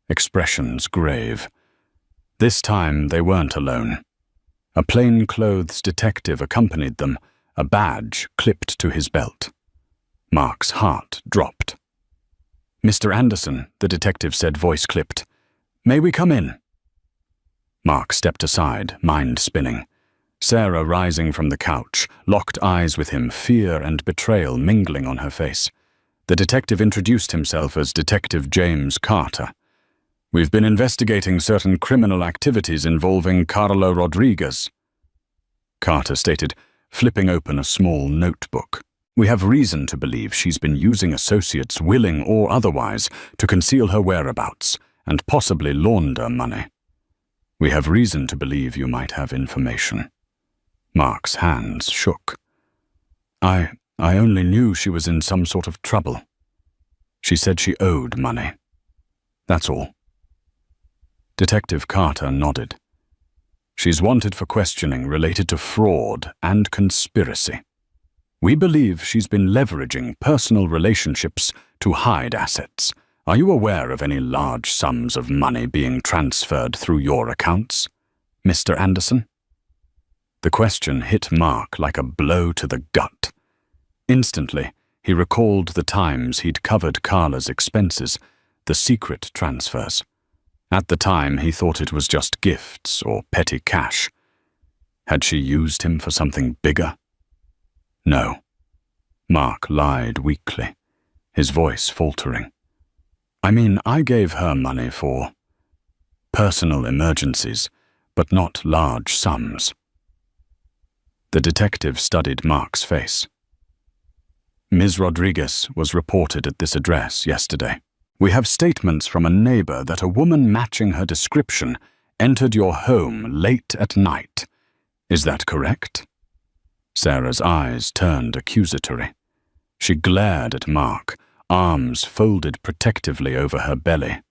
expressions grave. This time they weren't alone. A plain-clothes detective accompanied them, a badge clipped to his belt. Mark's heart dropped. "Mr. Anderson," the detective said, voice clipped. "May we come in?" Mark stepped aside, mind spinning. Sarah, rising from the couch, locked eyes with him, fear and betrayal mingling on her face. The detective introduced himself as Detective James Carter. "We've been investigating certain criminal activities involving Carlo Rodriguez," Carter stated, flipping open a small notebook. "We have reason to believe she's been using associates, willing or otherwise, to conceal her whereabouts and possibly launder money. We have reason to believe you might have information." Mark's hands shook. I only knew she was in some sort of trouble. She said she owed money. That's all." Detective Carter nodded. "She's wanted for questioning related to fraud and conspiracy. We believe she's been leveraging personal relationships to hide assets. Are you aware of any large sums of money being transferred through your accounts, Mr. Anderson?" The question hit Mark like a blow to the gut. Instantly, he recalled the times he'd covered Carla's expenses, the secret transfers. At the time, he thought it was just gifts or petty cash. Had she used him for something bigger? No. Mark lied weakly, his voice faltering. "I mean, I gave her money for personal emergencies, but not large sums." The detective studied Mark's face. "Ms. Rodriguez was reported at this address yesterday. We have statements from a neighbor that a woman matching her description entered your home late at night. Is that correct?" Sarah's eyes turned accusatory. She glared at Mark, arms folded protectively over her belly.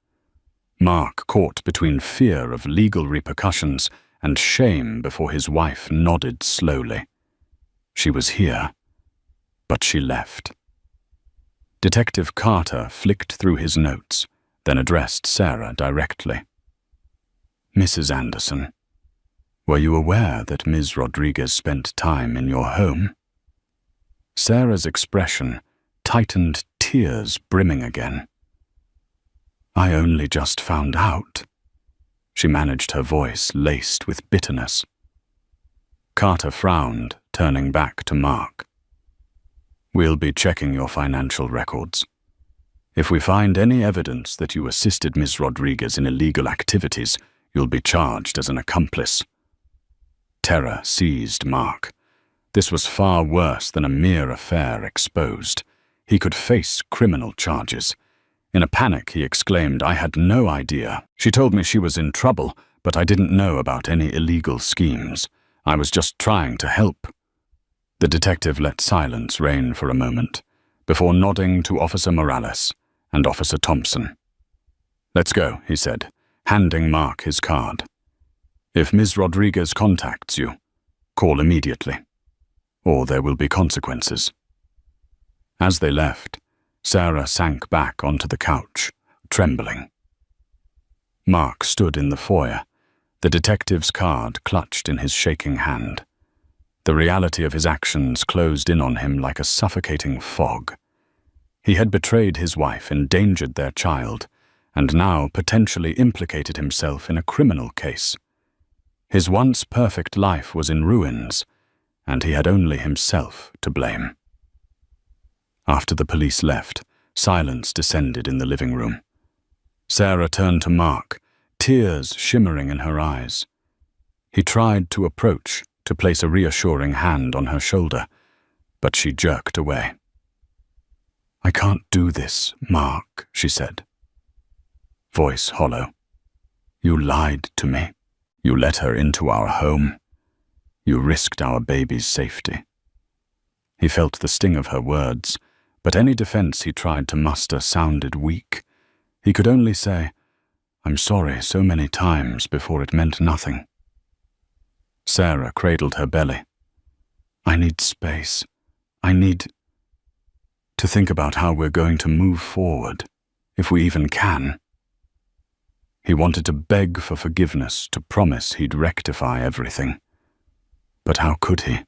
Mark caught between fear of legal repercussions and shame before his wife nodded slowly. She was here, but she left. Detective Carter flicked through his notes, then addressed Sarah directly. Mrs. Anderson, were you aware that Ms. Rodriguez spent time in your home?" Sarah's expression tightened, tears brimming again. "I only just found out." She managed her voice laced with bitterness. Carter frowned, turning back to Mark. "We'll be checking your financial records. If we find any evidence that you assisted Ms. Rodriguez in illegal activities, you'll be charged as an accomplice." Terror seized Mark. This was far worse than a mere affair exposed. He could face criminal charges. In a panic, he exclaimed, "I had no idea. She told me she was in trouble, but I didn't know about any illegal schemes. I was just trying to help." The detective let silence reign for a moment, before nodding to Officer Morales and Officer Thompson. "Let's go," he said, handing Mark his card. "If Ms. Rodriguez contacts you, call immediately, or there will be consequences." As they left, Sarah sank back onto the couch, trembling. Mark stood in the foyer, the detective's card clutched in his shaking hand. The reality of his actions closed in on him like a suffocating fog. He had betrayed his wife, endangered their child, and now potentially implicated himself in a criminal case. His once perfect life was in ruins, and he had only himself to blame. After the police left, silence descended in the living room. Sarah turned to Mark, tears shimmering in her eyes. He tried to approach, to place a reassuring hand on her shoulder, but she jerked away. "I can't do this, Mark," she said. Voice hollow. "You lied to me. You let her into our home. You risked our baby's safety." He felt the sting of her words, but any defense he tried to muster sounded weak. He could only say, "I'm sorry," so many times before it meant nothing. Sarah cradled her belly. "I need space. I need to think about how we're going to move forward, if we even can." He wanted to beg for forgiveness, to promise he'd rectify everything. But how could he?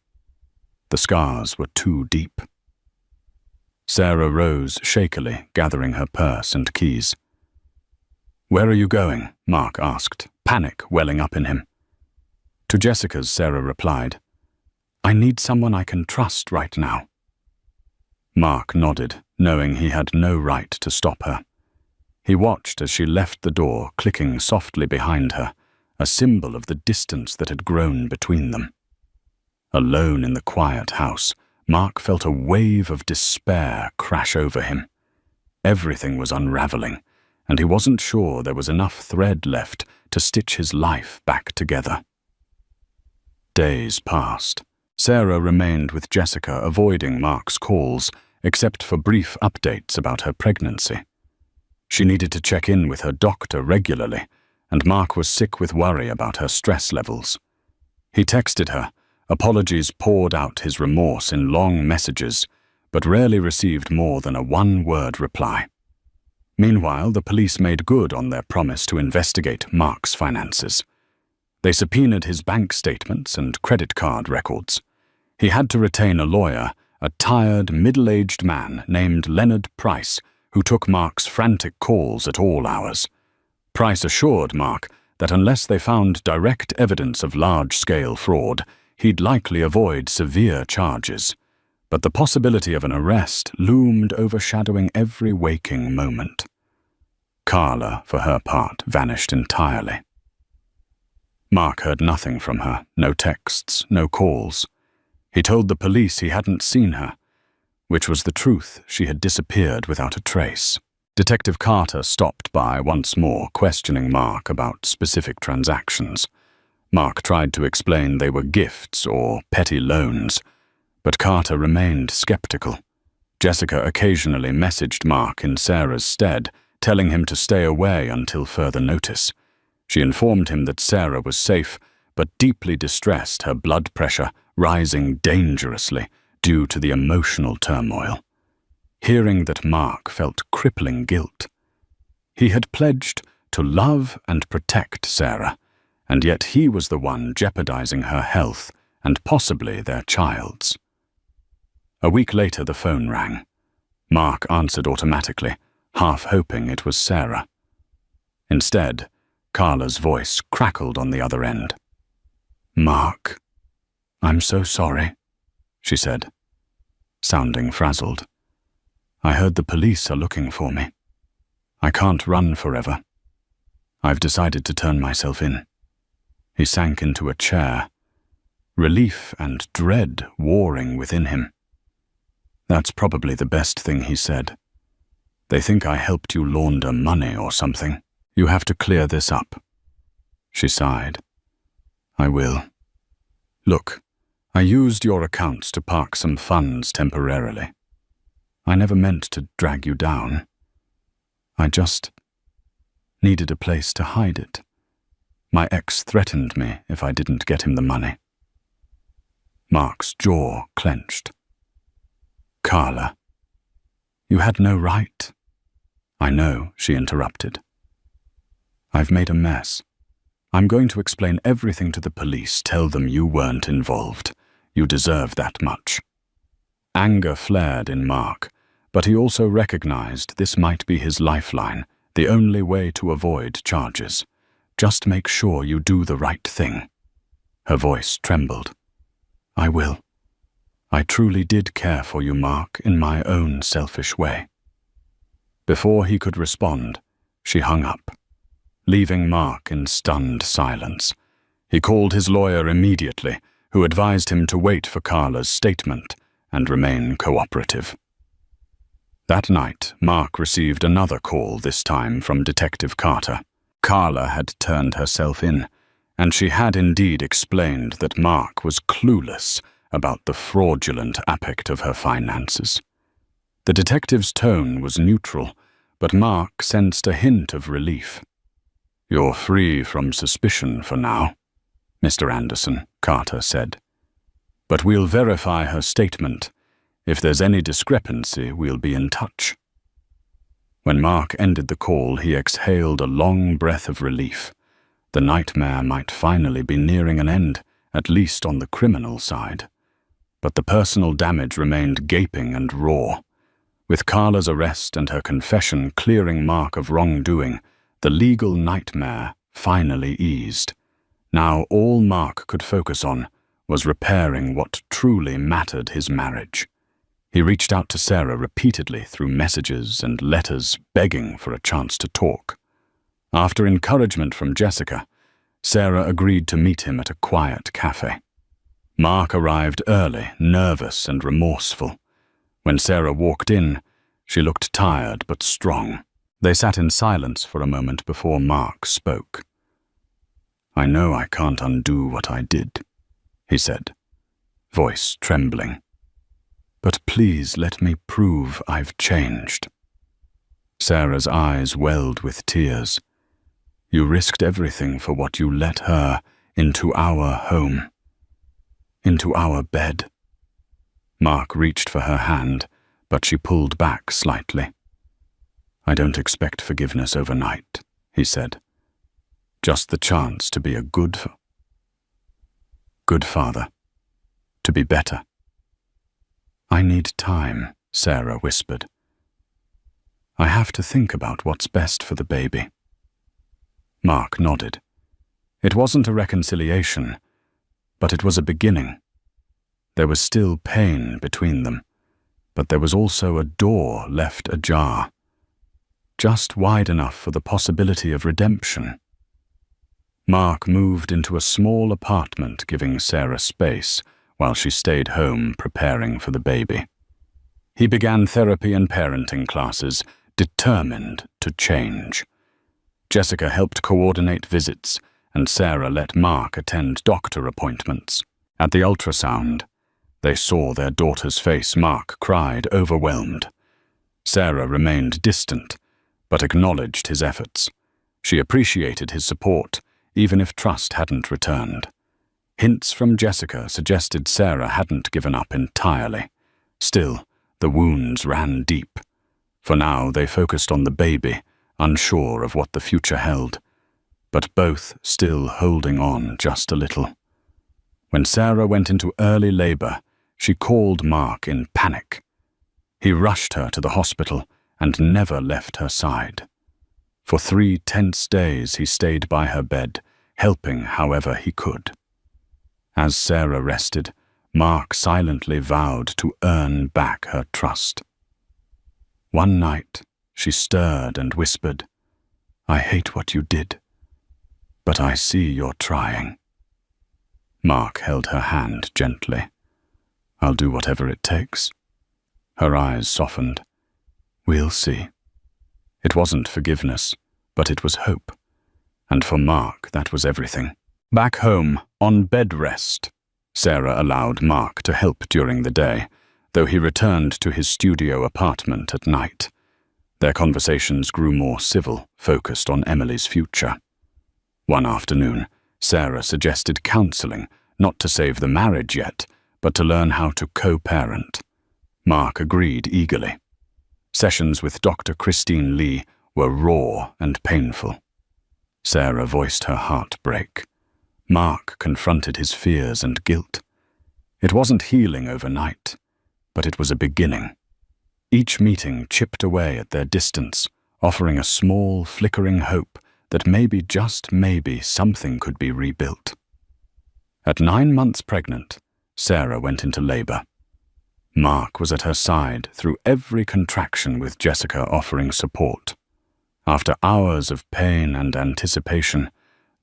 The scars were too deep. Sarah rose shakily, gathering her purse and keys. "Where are you going?" Mark asked, panic welling up in him. To Jessica's, Sarah replied, "I need someone I can trust right now." Mark nodded, knowing he had no right to stop her. He watched as she left the door, clicking softly behind her, a symbol of the distance that had grown between them. Alone in the quiet house, Mark felt a wave of despair crash over him. Everything was unraveling, and he wasn't sure there was enough thread left to stitch his life back together. Days passed. Sarah remained with Jessica, avoiding Mark's calls, except for brief updates about her pregnancy. She needed to check in with her doctor regularly, and Mark was sick with worry about her stress levels. He texted her. Apologies poured out his remorse in long messages, but rarely received more than a one-word reply. Meanwhile, the police made good on their promise to investigate Mark's finances. They subpoenaed his bank statements and credit card records. He had to retain a lawyer, a tired, middle-aged man named Leonard Price, who took Mark's frantic calls at all hours. Price assured Mark that unless they found direct evidence of large-scale fraud, he'd likely avoid severe charges, but the possibility of an arrest loomed, overshadowing every waking moment. Carla, for her part, vanished entirely. Mark heard nothing from her, no texts, no calls. He told the police he hadn't seen her, which was the truth. She had disappeared without a trace. Detective Carter stopped by once more, questioning Mark about specific transactions. Mark tried to explain they were gifts or petty loans, but Carter remained skeptical. Jessica occasionally messaged Mark in Sarah's stead, telling him to stay away until further notice. She informed him that Sarah was safe, but deeply distressed, her blood pressure rising dangerously due to the emotional turmoil. Hearing that Mark felt crippling guilt. He had pledged to love and protect Sarah, and yet he was the one jeopardizing her health and possibly their child's. A week later, the phone rang. Mark answered automatically, half hoping it was Sarah. Instead, Carla's voice crackled on the other end. "Mark, I'm so sorry," she said, sounding frazzled. "I heard the police are looking for me. I can't run forever. I've decided to turn myself in." He sank into a chair, relief and dread warring within him. "That's probably the best thing," he said. "They think I helped you launder money or something. You have to clear this up." She sighed. "I will. Look, I used your accounts to park some funds temporarily. I never meant to drag you down. I just needed a place to hide it. My ex threatened me if I didn't get him the money." Mark's jaw clenched. "Carla, you had no right." "I know," she interrupted. "I've made a mess. I'm going to explain everything to the police, tell them you weren't involved. You deserve that much." Anger flared in Mark, but he also recognized this might be his lifeline, the only way to avoid charges. "Just make sure you do the right thing." Her voice trembled. "I will. I truly did care for you, Mark, in my own selfish way." Before he could respond, she hung up, leaving Mark in stunned silence. He called his lawyer immediately, who advised him to wait for Carla's statement and remain cooperative. That night, Mark received another call, this time from Detective Carter. Carla had turned herself in, and she had indeed explained that Mark was clueless about the fraudulent aspect of her finances. The detective's tone was neutral, but Mark sensed a hint of relief. "You're free from suspicion for now, Mr. Anderson," Carter said. "But we'll verify her statement. If there's any discrepancy, we'll be in touch." When Mark ended the call, he exhaled a long breath of relief. The nightmare might finally be nearing an end, at least on the criminal side. But the personal damage remained gaping and raw. With Carla's arrest and her confession clearing Mark of wrongdoing, the legal nightmare finally eased. Now all Mark could focus on was repairing what truly mattered: his marriage. He reached out to Sarah repeatedly through messages and letters, begging for a chance to talk. After encouragement from Jessica, Sarah agreed to meet him at a quiet cafe. Mark arrived early, nervous and remorseful. When Sarah walked in, she looked tired but strong. They sat in silence for a moment before Mark spoke. "I know I can't undo what I did," he said, voice trembling. "But please let me prove I've changed." Sarah's eyes welled with tears. "You risked everything for what you let her into our home, into our bed." Mark reached for her hand, but she pulled back slightly. "I don't expect forgiveness overnight," he said. "Just the chance to be a good father, to be better." "I need time," Sarah whispered. "I have to think about what's best for the baby." Mark nodded. It wasn't a reconciliation, but it was a beginning. There was still pain between them, but there was also a door left ajar, just wide enough for the possibility of redemption. Mark moved into a small apartment, giving Sarah space while she stayed home preparing for the baby. He began therapy and parenting classes, determined to change. Jessica helped coordinate visits, and Sarah let Mark attend doctor appointments. At the ultrasound, they saw their daughter's face. Mark cried, overwhelmed. Sarah remained distant, but acknowledged his efforts. She appreciated his support, even if trust hadn't returned. Hints from Jessica suggested Sarah hadn't given up entirely. Still, the wounds ran deep. For now, they focused on the baby, unsure of what the future held. but both still holding on just a little. When Sarah went into early labor, she called Mark in panic. He rushed her to the hospital and never left her side. For 3 tense days he stayed by her bed, helping however he could. As Sarah rested, Mark silently vowed to earn back her trust. One night, she stirred and whispered, "I hate what you did, but I see you're trying." Mark held her hand gently. "I'll do whatever it takes." Her eyes softened. "We'll see." It wasn't forgiveness, but it was hope. And for Mark, that was everything. Back home, on bed rest, Sarah allowed Mark to help during the day, though he returned to his studio apartment at night. Their conversations grew more civil, focused on Emily's future. One afternoon, Sarah suggested counseling, not to save the marriage yet, but to learn how to co-parent. Mark agreed eagerly. Sessions with Dr. Christine Lee were raw and painful. Sarah voiced her heartbreak. Mark confronted his fears and guilt. It wasn't healing overnight, but it was a beginning. Each meeting chipped away at their distance, offering a small, flickering hope that maybe, just maybe, something could be rebuilt. At 9 months pregnant, Sarah went into labor. Mark was at her side through every contraction, with Jessica offering support. After hours of pain and anticipation,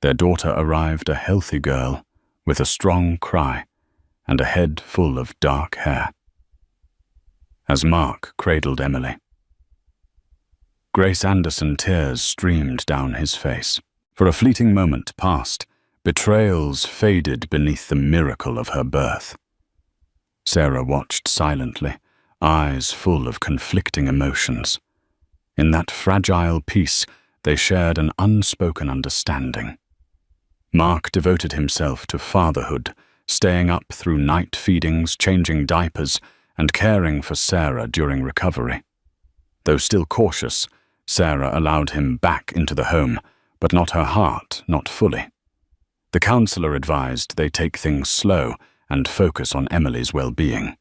their daughter arrived, a healthy girl with a strong cry and a head full of dark hair. As Mark cradled Emily, Grace Anderson, tears streamed down his face. For a fleeting moment past, betrayals faded beneath the miracle of her birth. Sarah watched silently, eyes full of conflicting emotions. In that fragile peace, they shared an unspoken understanding. Mark devoted himself to fatherhood, staying up through night feedings, changing diapers, and caring for Sarah during recovery. Though still cautious, Sarah allowed him back into the home, but not her heart, not fully. The counselor advised they take things slow and focus on Emily's well-being.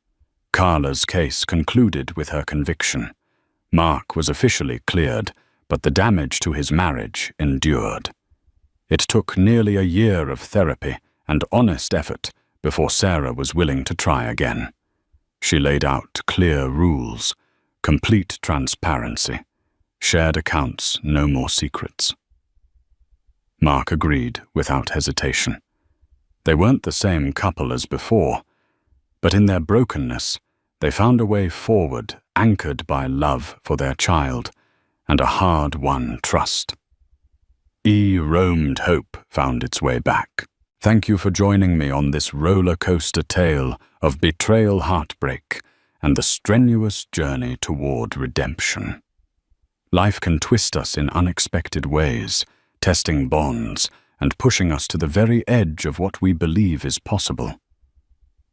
Carla's case concluded with her conviction. Mark was officially cleared, but the damage to his marriage endured. It took nearly a year of therapy and honest effort before Sarah was willing to try again. She laid out clear rules, complete transparency, shared accounts, no more secrets. Mark agreed without hesitation. They weren't the same couple as before, but in their brokenness, they found a way forward, anchored by love for their child and a hard-won trust. Roamed hope found its way back. Thank you for joining me on this roller coaster tale of betrayal, heartbreak, and the strenuous journey toward redemption. Life can twist us in unexpected ways, testing bonds and pushing us to the very edge of what we believe is possible.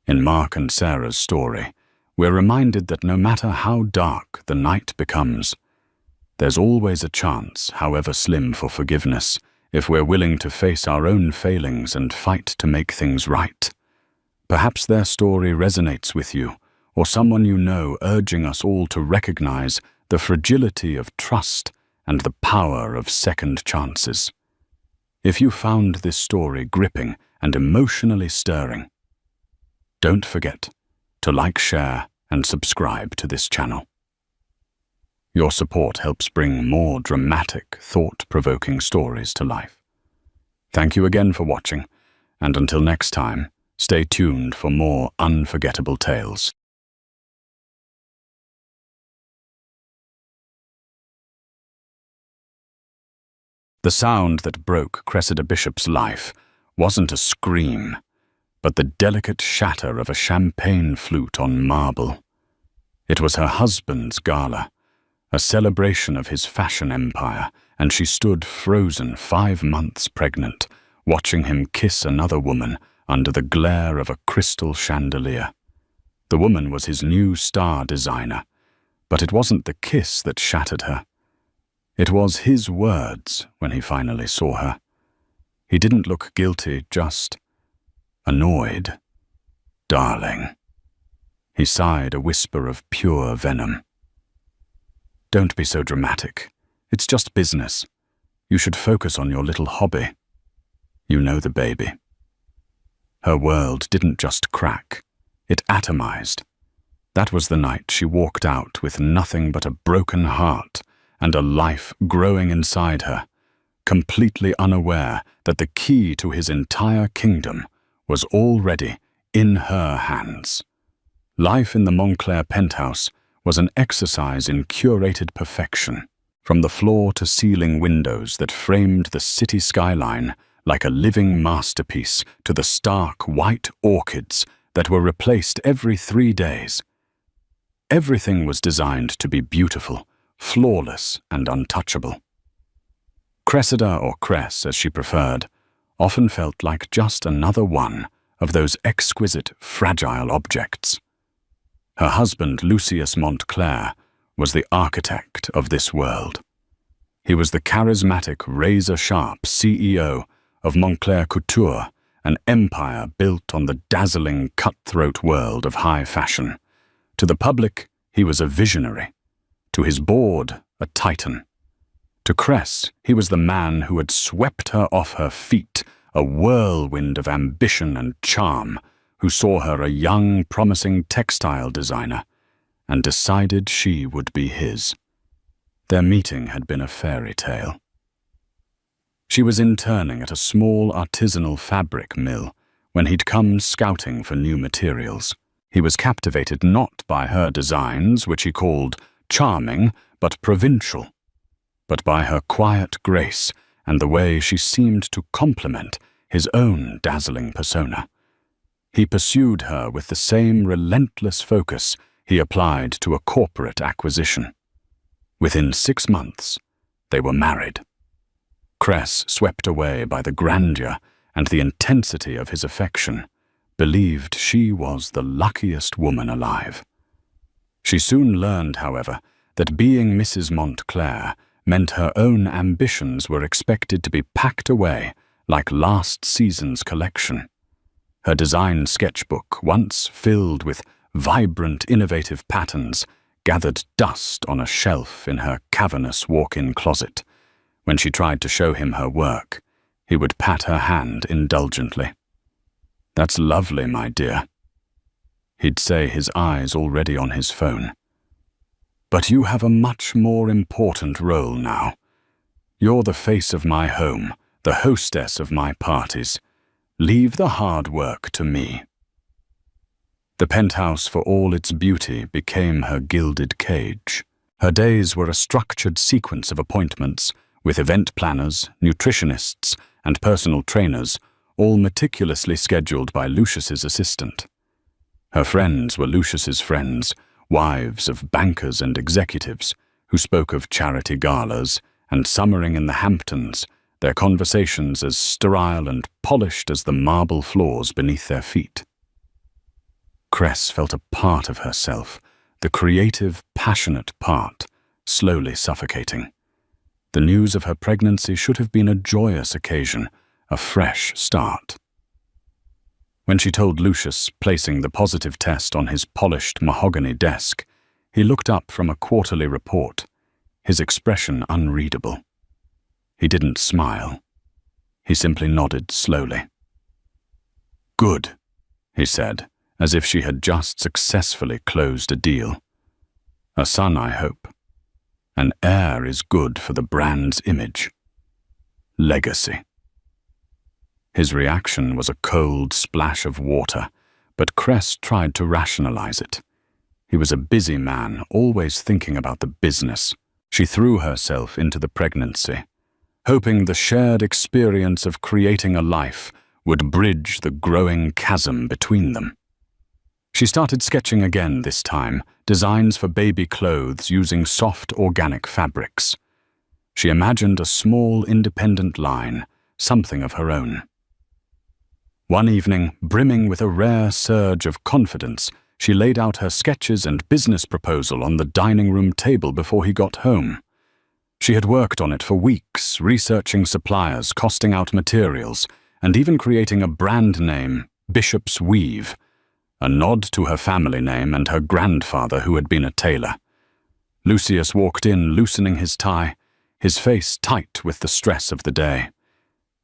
In Mark and Sarah's story, we're reminded that no matter how dark the night becomes, there's always a chance, however slim, for forgiveness, if we're willing to face our own failings and fight to make things right. Perhaps their story resonates with you, or someone you know, urging us all to recognize the fragility of trust and the power of second chances. If you found this story gripping and emotionally stirring, don't forget to like, share, and subscribe to this channel. Your support helps bring more dramatic, thought-provoking stories to life. Thank you again for watching, and until next time, stay tuned for more unforgettable tales. The sound that broke Cressida Bishop's life wasn't a scream, but the delicate shatter of a champagne flute on marble. It was her husband's gala, a celebration of his fashion empire, and she stood frozen 5 months pregnant, watching him kiss another woman under the glare of a crystal chandelier. The woman was his new star designer, but it wasn't the kiss that shattered her. It was his words when he finally saw her. He didn't look guilty, just annoyed. "Darling." He sighed, a whisper of pure venom. "Don't be so dramatic. It's just business. You should focus on your little hobby. You know the baby." Her world didn't just crack. It atomized. That was the night she walked out with nothing but a broken heart and a life growing inside her, completely unaware that the key to his entire kingdom was already in her hands. Life in the Montclair penthouse was an exercise in curated perfection, from the floor-to-ceiling windows that framed the city skyline like a living masterpiece to the stark white orchids that were replaced every 3 days. Everything was designed to be beautiful, flawless, and untouchable. Cressida, or Cress as she preferred, often felt like just another one of those exquisite, fragile objects. Her husband, Lucius Montclair, was the architect of this world. He was the charismatic, razor-sharp CEO of Montclair Couture, an empire built on the dazzling, cutthroat world of high fashion. To the public, he was a visionary. To his board, a titan. To Cress, he was the man who had swept her off her feet, a whirlwind of ambition and charm, who saw her a young, promising textile designer and decided she would be his. Their meeting had been a fairy tale. She was interning at a small artisanal fabric mill when he'd come scouting for new materials. He was captivated not by her designs, which he called charming but provincial, but by her quiet grace and the way she seemed to complement his own dazzling persona. He pursued her with the same relentless focus he applied to a corporate acquisition. Within 6 months, they were married. Cress, swept away by the grandeur and the intensity of his affection, believed she was the luckiest woman alive. She soon learned, however, that being Mrs. Montclair meant her own ambitions were expected to be packed away like last season's collection. Her design sketchbook, once filled with vibrant, innovative patterns, gathered dust on a shelf in her cavernous walk-in closet. When she tried to show him her work, he would pat her hand indulgently. "That's lovely, my dear," he'd say, his eyes already on his phone. "But you have a much more important role now. You're the face of my home, the hostess of my parties. Leave the hard work to me." The penthouse, for all its beauty, became her gilded cage. Her days were a structured sequence of appointments, with event planners, nutritionists, and personal trainers, all meticulously scheduled by Lucius's assistant. Her friends were Lucius's friends, wives of bankers and executives, who spoke of charity galas and summering in the Hamptons, their conversations as sterile and polished as the marble floors beneath their feet. Cress felt a part of herself, the creative, passionate part, slowly suffocating. The news of her pregnancy should have been a joyous occasion, a fresh start. When she told Lucius, placing the positive test on his polished mahogany desk, he looked up from a quarterly report, his expression unreadable. He didn't smile. He simply nodded slowly. "Good," he said, as if she had just successfully closed a deal. "A son, I hope. An heir is good for the brand's image. Legacy." His reaction was a cold splash of water, but Cress tried to rationalize it. He was a busy man, always thinking about the business. She threw herself into the pregnancy, hoping the shared experience of creating a life would bridge the growing chasm between them. She started sketching again this time, designs for baby clothes using soft organic fabrics. She imagined a small independent line, something of her own. One evening, brimming with a rare surge of confidence, she laid out her sketches and business proposal on the dining room table before he got home. She had worked on it for weeks, researching suppliers, costing out materials, and even creating a brand name, Bishop's Weave, a nod to her family name and her grandfather who had been a tailor. Lucius walked in, loosening his tie, his face tight with the stress of the day.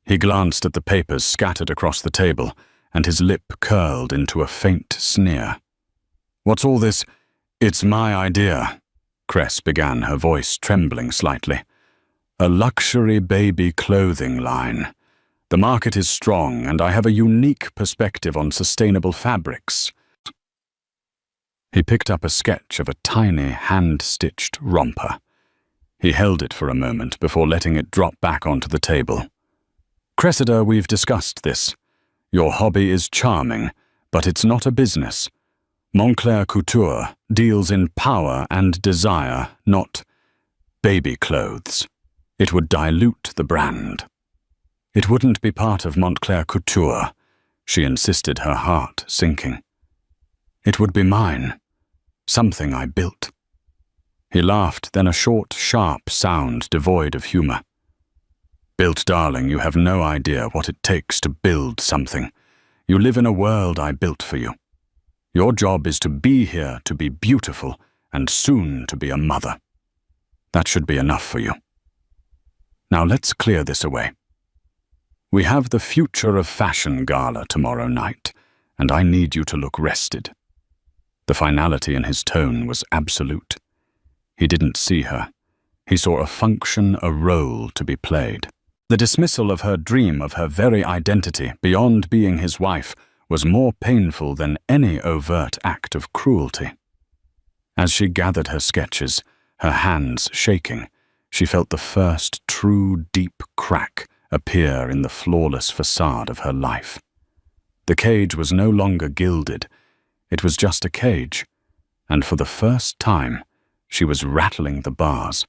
He glanced at the papers scattered across the table, and his lip curled into a faint sneer. "What's all this? It's my idea," Cress began, her voice trembling slightly. "A luxury baby clothing line. The market is strong, and I have a unique perspective on sustainable fabrics." He picked up a sketch of a tiny, hand-stitched romper. He held it for a moment before letting it drop back onto the table. "Cressida, we've discussed this. Your hobby is charming, but it's not a business. Montclair Couture deals in power and desire, not baby clothes. It would dilute the brand." "It wouldn't be part of Montclair Couture," she insisted, her heart sinking. "It would be mine. Something I built." He laughed, then a short, sharp sound devoid of humor. "Built, darling, you have no idea what it takes to build something. You live in a world I built for you. Your job is to be here, to be beautiful, and soon to be a mother. That should be enough for you. Now let's clear this away. We have the Future of Fashion Gala tomorrow night, and I need you to look rested." The finality in his tone was absolute. He didn't see her. He saw a function, a role to be played. The dismissal of her dream of her very identity beyond being his wife was more painful than any overt act of cruelty. As she gathered her sketches, her hands shaking, she felt the first true deep crack appear in the flawless facade of her life. The cage was no longer gilded. It was just a cage, and for the first time, she was rattling the bars,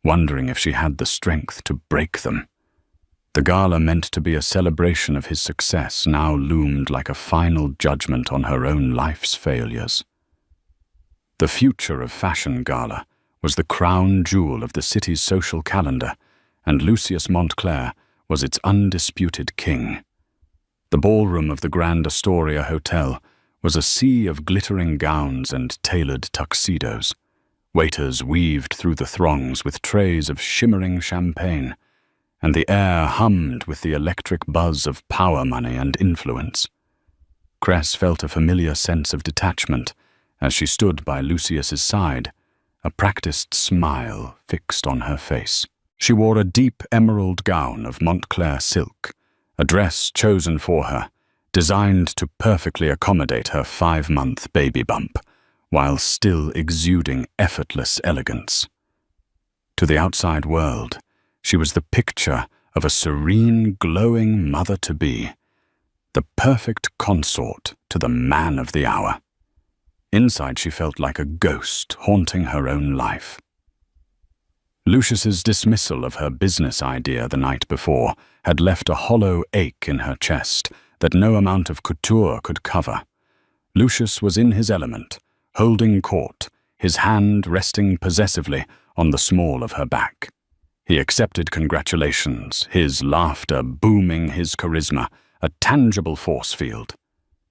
wondering if she had the strength to break them. The gala meant to be a celebration of his success now loomed like a final judgment on her own life's failures. The Future of Fashion Gala was the crown jewel of the city's social calendar, and Lucius Montclair was its undisputed king. The ballroom of the Grand Astoria Hotel was a sea of glittering gowns and tailored tuxedos. Waiters weaved through the throngs with trays of shimmering champagne, and the air hummed with the electric buzz of power money and influence. Cress felt a familiar sense of detachment as she stood by Lucius's side, a practiced smile fixed on her face. She wore a deep emerald gown of Montclair silk, a dress chosen for her, designed to perfectly accommodate her 5-month baby bump, while still exuding effortless elegance. To the outside world, she was the picture of a serene, glowing mother-to-be, the perfect consort to the man of the hour. Inside, she felt like a ghost haunting her own life. Lucius's dismissal of her business idea the night before had left a hollow ache in her chest that no amount of couture could cover. Lucius was in his element, holding court, his hand resting possessively on the small of her back. He accepted congratulations, his laughter booming his charisma, a tangible force field.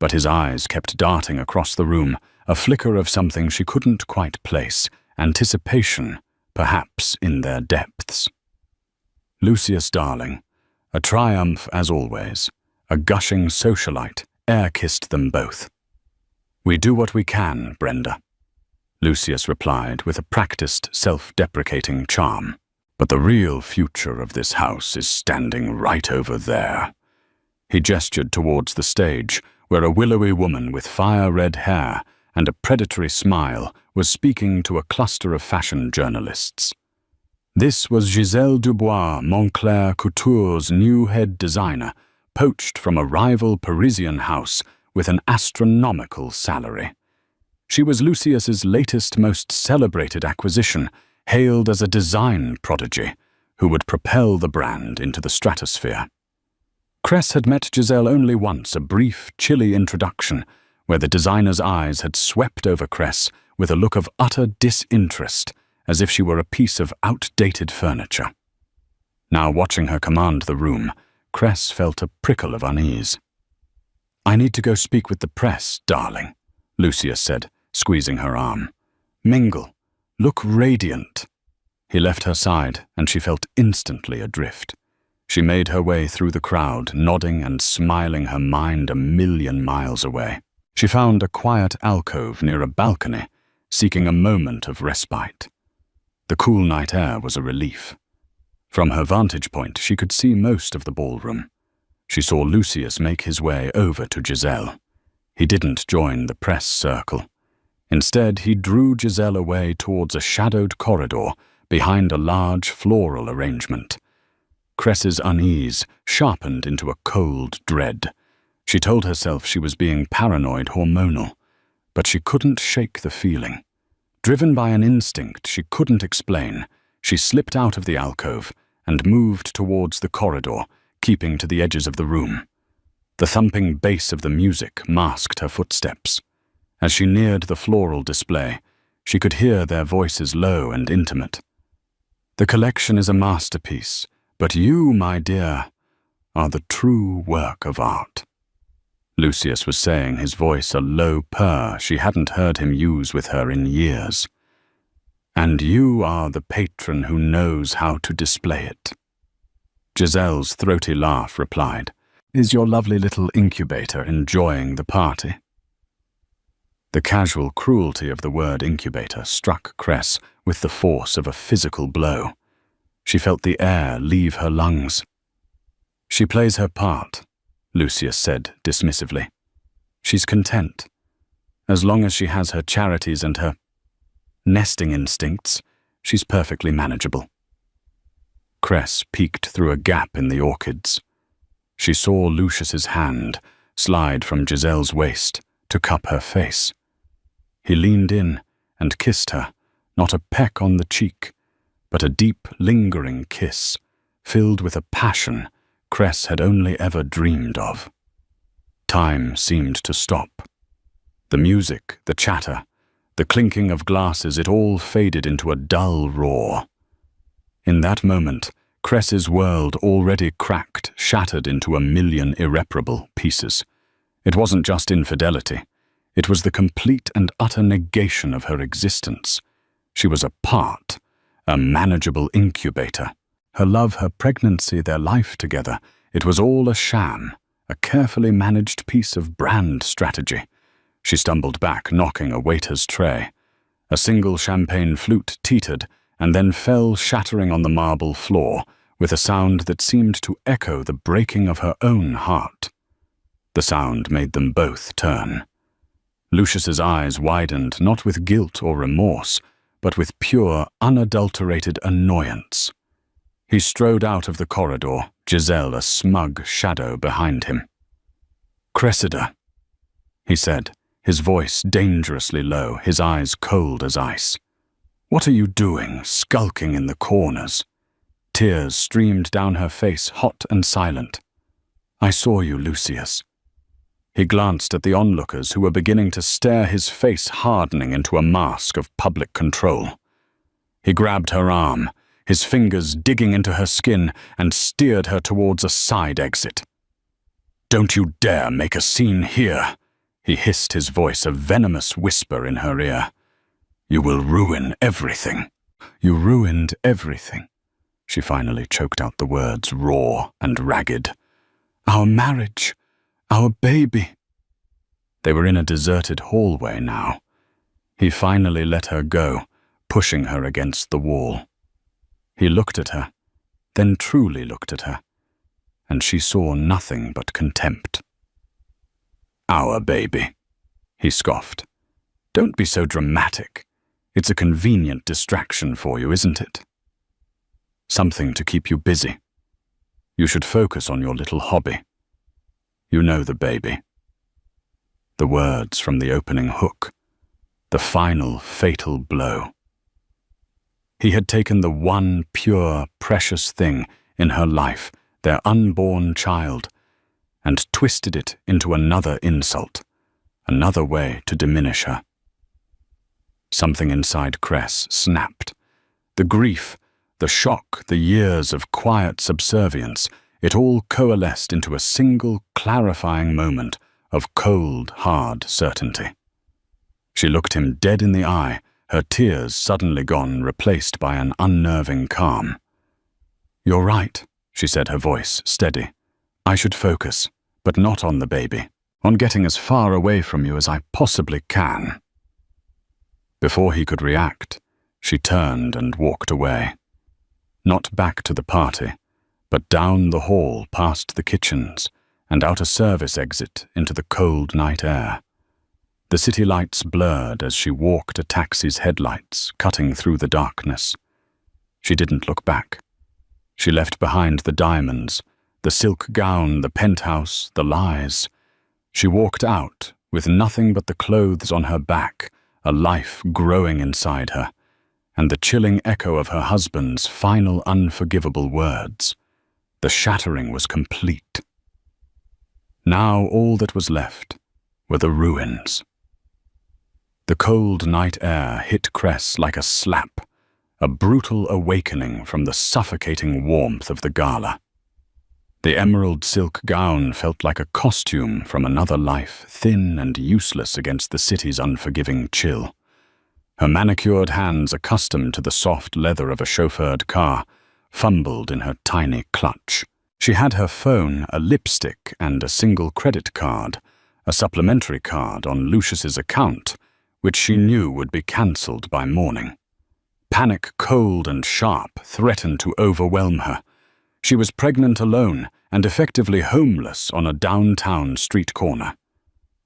But his eyes kept darting across the room, a flicker of something she couldn't quite place, anticipation, perhaps in their depths. Lucius, darling, a triumph as always, a gushing socialite, air-kissed them both. "We do what we can, Brenda," Lucius replied with a practiced, self-deprecating charm. "But the real future of this house is standing right over there." He gestured towards the stage, where a willowy woman with fire-red hair and a predatory smile was speaking to a cluster of fashion journalists. This was Giselle Dubois, Montclair Couture's new head designer, poached from a rival Parisian house with an astronomical salary. She was Lucius's latest, most celebrated acquisition, hailed as a design prodigy who would propel the brand into the stratosphere. Cress had met Giselle only once, a brief, chilly introduction, where the designer's eyes had swept over Cress with a look of utter disinterest as if she were a piece of outdated furniture. Now watching her command the room, Cress felt a prickle of unease. "I need to go speak with the press, darling," Lucius said, squeezing her arm. "Mingle. Look radiant." He left her side, and she felt instantly adrift. She made her way through the crowd, nodding and smiling, her mind a million miles away. She found a quiet alcove near a balcony, seeking a moment of respite. The cool night air was a relief. From her vantage point, she could see most of the ballroom. She saw Lucius make his way over to Giselle. He didn't join the press circle. Instead, he drew Giselle away towards a shadowed corridor behind a large floral arrangement. Cress's unease sharpened into a cold dread. She told herself she was being paranoid hormonal, but she couldn't shake the feeling. Driven by an instinct she couldn't explain, she slipped out of the alcove and moved towards the corridor, keeping to the edges of the room. The thumping bass of the music masked her footsteps. As she neared the floral display, she could hear their voices low and intimate. "The collection is a masterpiece, but you, my dear, are the true work of art," Lucius was saying, his voice a low purr she hadn't heard him use with her in years. "And you are the patron who knows how to display it." Giselle's throaty laugh replied, "Is your lovely little incubator enjoying the party?" The casual cruelty of the word incubator struck Cress with the force of a physical blow. She felt the air leave her lungs. "She plays her part," Lucius said dismissively. "She's content. As long as she has her charities and her nesting instincts, she's perfectly manageable." Cress peeked through a gap in the orchids. She saw Lucius's hand slide from Giselle's waist to cup her face. He leaned in and kissed her, not a peck on the cheek, but a deep, lingering kiss, filled with a passion Cress had only ever dreamed of. Time seemed to stop. The music, the chatter, the clinking of glasses, it all faded into a dull roar. In that moment, Cress's world, already cracked, shattered into a million irreparable pieces. It wasn't just infidelity. It was the complete and utter negation of her existence. She was a part, a manageable incubator. Her love, her pregnancy, their life together, it was all a sham, a carefully managed piece of brand strategy. She stumbled back, knocking a waiter's tray. A single champagne flute teetered and then fell shattering on the marble floor with a sound that seemed to echo the breaking of her own heart. The sound made them both turn. Lucius's eyes widened not with guilt or remorse, but with pure, unadulterated annoyance. He strode out of the corridor, Giselle a smug shadow behind him. "Cressida," he said, his voice dangerously low, his eyes cold as ice. "What are you doing, skulking in the corners?" Tears streamed down her face, hot and silent. "I saw you, Lucius." He glanced at the onlookers who were beginning to stare, his face hardening into a mask of public control. He grabbed her arm, his fingers digging into her skin, and steered her towards a side exit. "Don't you dare make a scene here," he hissed, his voice a venomous whisper in her ear. "You will ruin everything." "You ruined everything." She finally choked out the words, raw and ragged. "Our marriage, our baby." They were in a deserted hallway now. He finally let her go, pushing her against the wall. He looked at her, then truly looked at her, and she saw nothing but contempt. "Our baby," he scoffed. "Don't be so dramatic. It's a convenient distraction for you, isn't it? Something to keep you busy. You should focus on your little hobby. You know the baby." The words from the opening hook, the final fatal blow. He had taken the one pure, precious thing in her life, their unborn child, and twisted it into another insult, another way to diminish her. Something inside Cress snapped, The grief, the shock, the years of quiet subservience, it all coalesced into a single clarifying moment of cold, hard certainty. She looked him dead in the eye, her tears suddenly gone, replaced by an unnerving calm. "You're right," she said, her voice steady. "I should focus, but not on the baby, on getting as far away from you as I possibly can." Before he could react, she turned and walked away. Not back to the party, but down the hall past the kitchens and out a service exit into the cold night air. The city lights blurred as she walked a taxi's headlights, cutting through the darkness. She didn't look back. She left behind the diamonds, the silk gown, the penthouse, the lies. She walked out with nothing but the clothes on her back, a life growing inside her, and the chilling echo of her husband's final unforgivable words. The shattering was complete. Now all that was left were the ruins. The cold night air hit Cress like a slap, a brutal awakening from the suffocating warmth of the gala. The emerald silk gown felt like a costume from another life, thin and useless against the city's unforgiving chill. Her manicured hands, accustomed to the soft leather of a chauffeured car, fumbled in her tiny clutch. She had her phone, a lipstick, and a single credit card, a supplementary card on Lucius's account, which she knew would be cancelled by morning. Panic, cold and sharp, threatened to overwhelm her. She was pregnant alone and effectively homeless on a downtown street corner.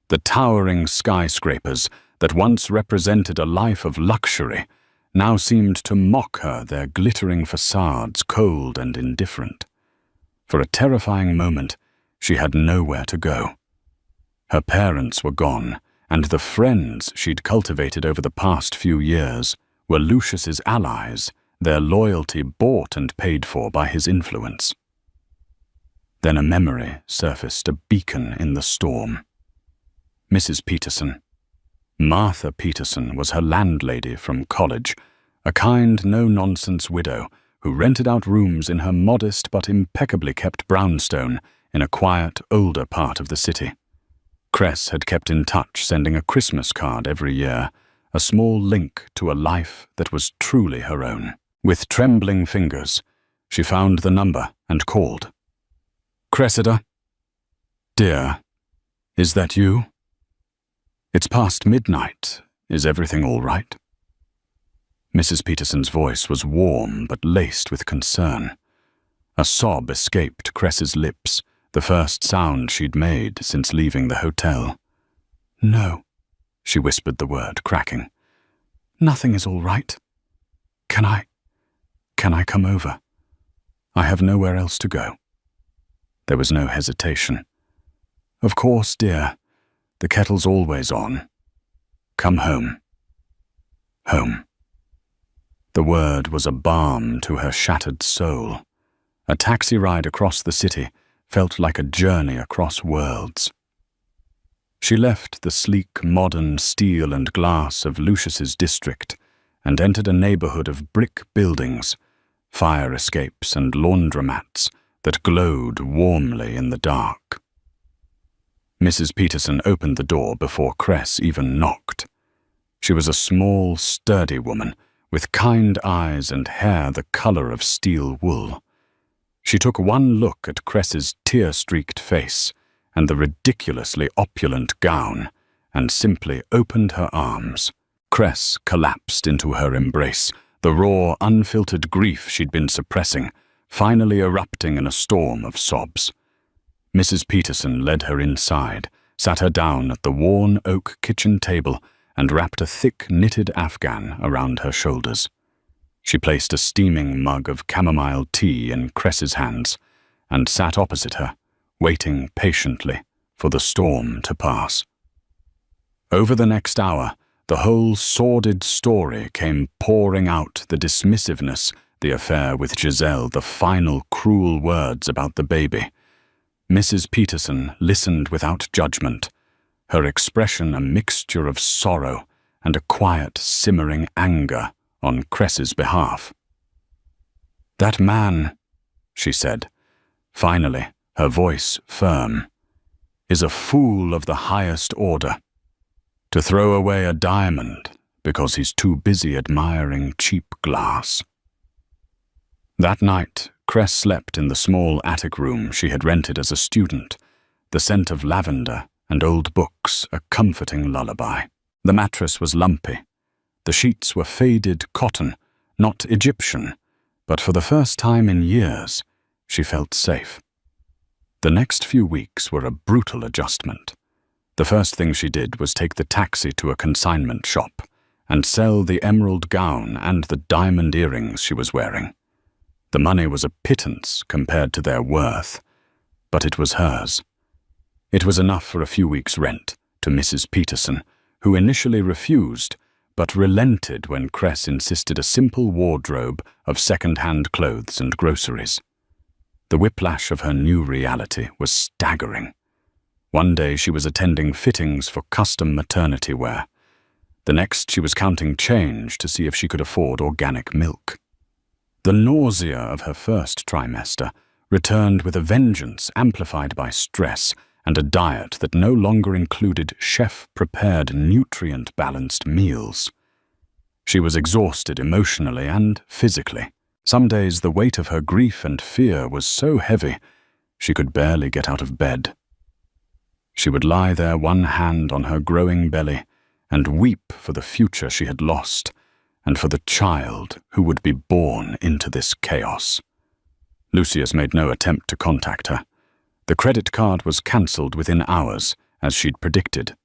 The towering skyscrapers that once represented a life of luxury now seemed to mock her, their glittering facades cold and indifferent. For a terrifying moment, she had nowhere to go. Her parents were gone, and the friends she'd cultivated over the past few years were Lucius's allies, their loyalty bought and paid for by his influence. Then a memory surfaced, a beacon in the storm. Mrs. Peterson. Martha Peterson was her landlady from college, a kind, no-nonsense widow who rented out rooms in her modest but impeccably kept brownstone in a quiet, older part of the city. Cress had kept in touch, sending a Christmas card every year, a small link to a life that was truly her own. With trembling fingers, she found the number and called. "Cressida? Dear, is that you? It's past midnight. Is everything all right?" Mrs. Peterson's voice was warm but laced with concern. A sob escaped Cress's lips, the first sound she'd made since leaving the hotel. "No," she whispered the word, cracking. "Nothing is all right. Can I come over? I have nowhere else to go." There was no hesitation. "Of course, dear. The kettle's always on. Come home." Home. The word was a balm to her shattered soul. A taxi ride across the city felt like a journey across worlds. She left the sleek, modern steel and glass of Lucius's district and entered a neighborhood of brick buildings, fire escapes and laundromats that glowed warmly in the dark. Mrs. Peterson opened the door before Cress even knocked. She was a small, sturdy woman with kind eyes and hair the color of steel wool. She took one look at Cress's tear-streaked face and the ridiculously opulent gown and simply opened her arms. Cress collapsed into her embrace, the raw, unfiltered grief she'd been suppressing, finally erupting in a storm of sobs. Mrs. Peterson led her inside, sat her down at the worn oak kitchen table and wrapped a thick knitted afghan around her shoulders. She placed a steaming mug of chamomile tea in Cress's hands and sat opposite her, waiting patiently for the storm to pass. Over the next hour, the whole sordid story came pouring out, the dismissiveness, the affair with Giselle, the final cruel words about the baby. Mrs. Peterson listened without judgment, her expression a mixture of sorrow and a quiet, simmering anger on Cress's behalf. "That man," she said, finally, her voice firm, "is a fool of the highest order. To throw away a diamond because he's too busy admiring cheap glass." That night, Cress slept in the small attic room she had rented as a student, the scent of lavender and old books a comforting lullaby. The mattress was lumpy. The sheets were faded cotton, not Egyptian, but for the first time in years, she felt safe. The next few weeks were a brutal adjustment. The first thing she did was take the taxi to a consignment shop and sell the emerald gown and the diamond earrings she was wearing. The money was a pittance compared to their worth, but it was hers. It was enough for a few weeks' rent to Mrs. Peterson, who initially refused, but relented when Cress insisted a simple wardrobe of second-hand clothes and groceries. The whiplash of her new reality was staggering. One day she was attending fittings for custom maternity wear. The next she was counting change to see if she could afford organic milk. The nausea of her first trimester returned with a vengeance amplified by stress and a diet that no longer included chef-prepared, nutrient-balanced meals. She was exhausted emotionally and physically. Some days the weight of her grief and fear was so heavy she could barely get out of bed. She would lie there, one hand on her growing belly, and weep for the future she had lost and for the child who would be born into this chaos. Lucius made no attempt to contact her. The credit card was cancelled within hours, as she'd predicted.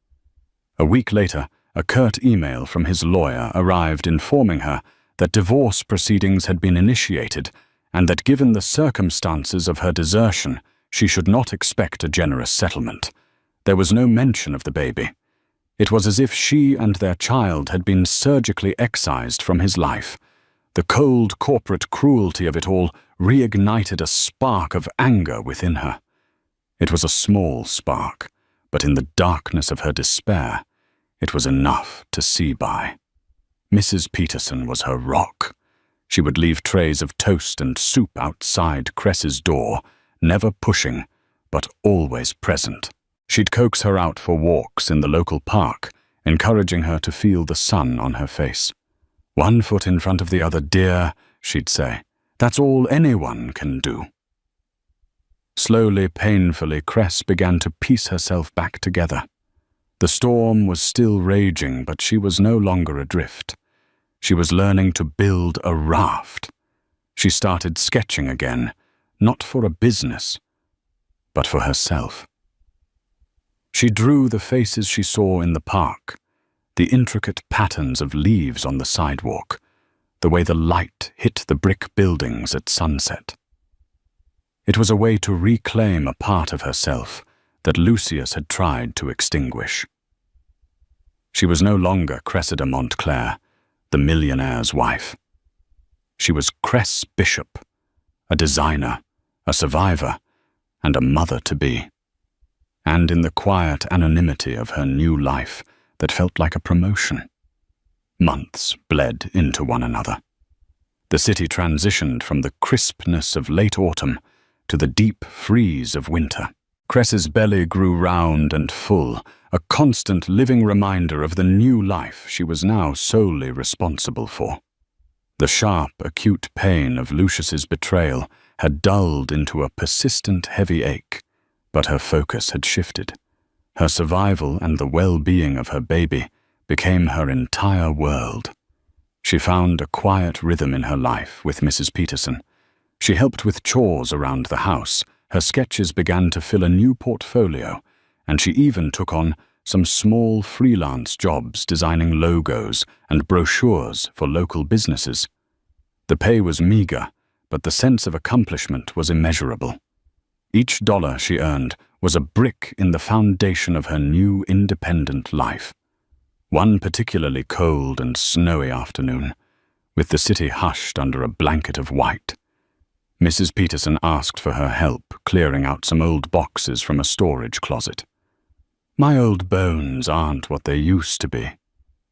A week later, a curt email from his lawyer arrived informing her that divorce proceedings had been initiated and that given the circumstances of her desertion, she should not expect a generous settlement. There was no mention of the baby. It was as if she and their child had been surgically excised from his life. The cold corporate cruelty of it all reignited a spark of anger within her. It was a small spark, but in the darkness of her despair, it was enough to see by. Mrs. Peterson was her rock. She would leave trays of toast and soup outside Cress's door, never pushing, but always present. She'd coax her out for walks in the local park, encouraging her to feel the sun on her face. "One foot in front of the other, dear," she'd say. "That's all anyone can do." Slowly, painfully, Cress began to piece herself back together. The storm was still raging, but she was no longer adrift. She was learning to build a raft. She started sketching again, not for a business, but for herself. She drew the faces she saw in the park, the intricate patterns of leaves on the sidewalk, the way the light hit the brick buildings at sunset. It was a way to reclaim a part of herself that Lucius had tried to extinguish. She was no longer Cressida Montclair, the millionaire's wife. She was Cress Bishop, a designer, a survivor, and a mother-to-be. And in the quiet anonymity of her new life that felt like a promotion, months bled into one another. The city transitioned from the crispness of late autumn to the deep freeze of winter. Cress's belly grew round and full, a constant living reminder of the new life she was now solely responsible for. The sharp, acute pain of Lucius's betrayal had dulled into a persistent heavy ache, but her focus had shifted. Her survival and the well-being of her baby became her entire world. She found a quiet rhythm in her life with Mrs. Peterson. She helped with chores around the house. Her sketches began to fill a new portfolio, and she even took on some small freelance jobs designing logos and brochures for local businesses. The pay was meager, but the sense of accomplishment was immeasurable. Each dollar she earned was a brick in the foundation of her new independent life. One particularly cold and snowy afternoon, with the city hushed under a blanket of white, Mrs. Peterson asked for her help clearing out some old boxes from a storage closet. "My old bones aren't what they used to be,"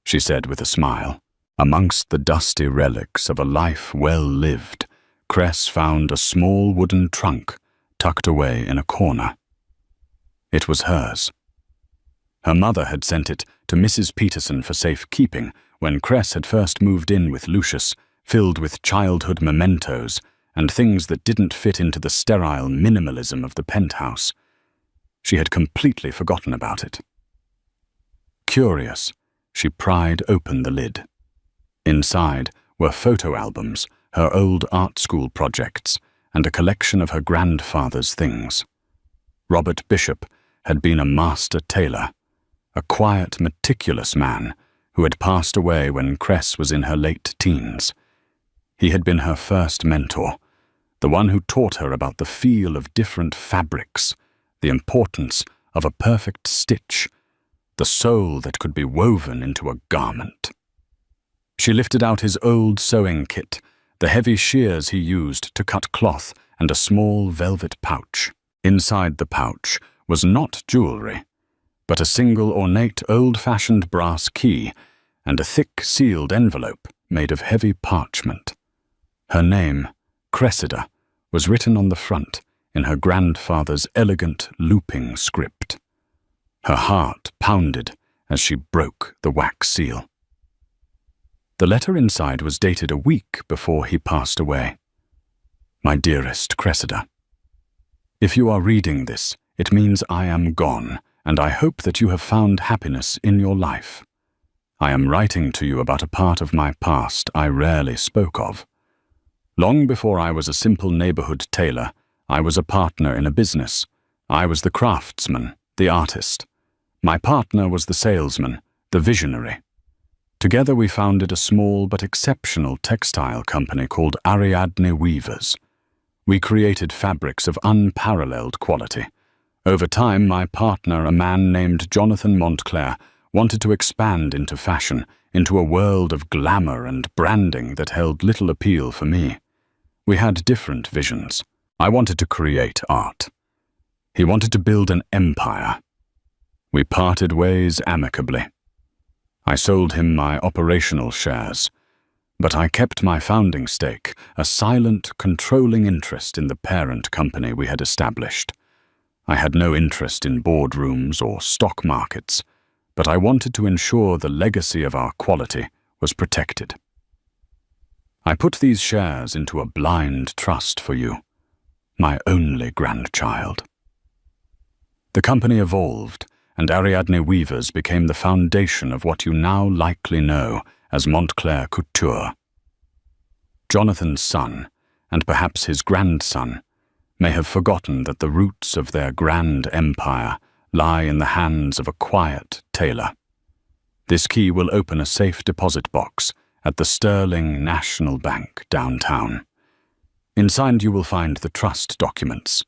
she said with a smile. Amongst the dusty relics of a life well lived, Cress found a small wooden trunk tucked away in a corner. It was hers. Her mother had sent it to Mrs. Peterson for safekeeping when Cress had first moved in with Lucius, filled with childhood mementos and things that didn't fit into the sterile minimalism of the penthouse. She had completely forgotten about it. Curious, she pried open the lid. Inside were photo albums, her old art school projects, and a collection of her grandfather's things. Robert Bishop had been a master tailor, a quiet, meticulous man who had passed away when Cress was in her late teens. He had been her first mentor, the one who taught her about the feel of different fabrics, the importance of a perfect stitch, the soul that could be woven into a garment. She lifted out his old sewing kit, the heavy shears he used to cut cloth, and a small velvet pouch. Inside the pouch was not jewelry, but a single ornate old-fashioned brass key and a thick sealed envelope made of heavy parchment. Her name, Cressida, was written on the front in her grandfather's elegant looping script. Her heart pounded as she broke the wax seal. The letter inside was dated a week before he passed away. My dearest Cressida, if you are reading this, it means I am gone, and I hope that you have found happiness in your life. I am writing to you about a part of my past I rarely spoke of. Long before I was a simple neighborhood tailor, I was a partner in a business. I was the craftsman, the artist. My partner was the salesman, the visionary. Together we founded a small but exceptional textile company called Ariadne Weavers. We created fabrics of unparalleled quality. Over time, my partner, a man named Jonathan Montclair, wanted to expand into fashion, into a world of glamour and branding that held little appeal for me. We had different visions. I wanted to create art. He wanted to build an empire. We parted ways amicably. I sold him my operational shares, but I kept my founding stake, a silent, controlling interest in the parent company we had established. I had no interest in boardrooms or stock markets, but I wanted to ensure the legacy of our quality was protected. I put these shares into a blind trust for you, my only grandchild. The company evolved, and Ariadne Weavers became the foundation of what you now likely know as Montclair Couture. Jonathan's son, and perhaps his grandson, may have forgotten that the roots of their grand empire lie in the hands of a quiet tailor. This key will open a safe deposit box at the Sterling National Bank downtown. Inside you will find the trust documents.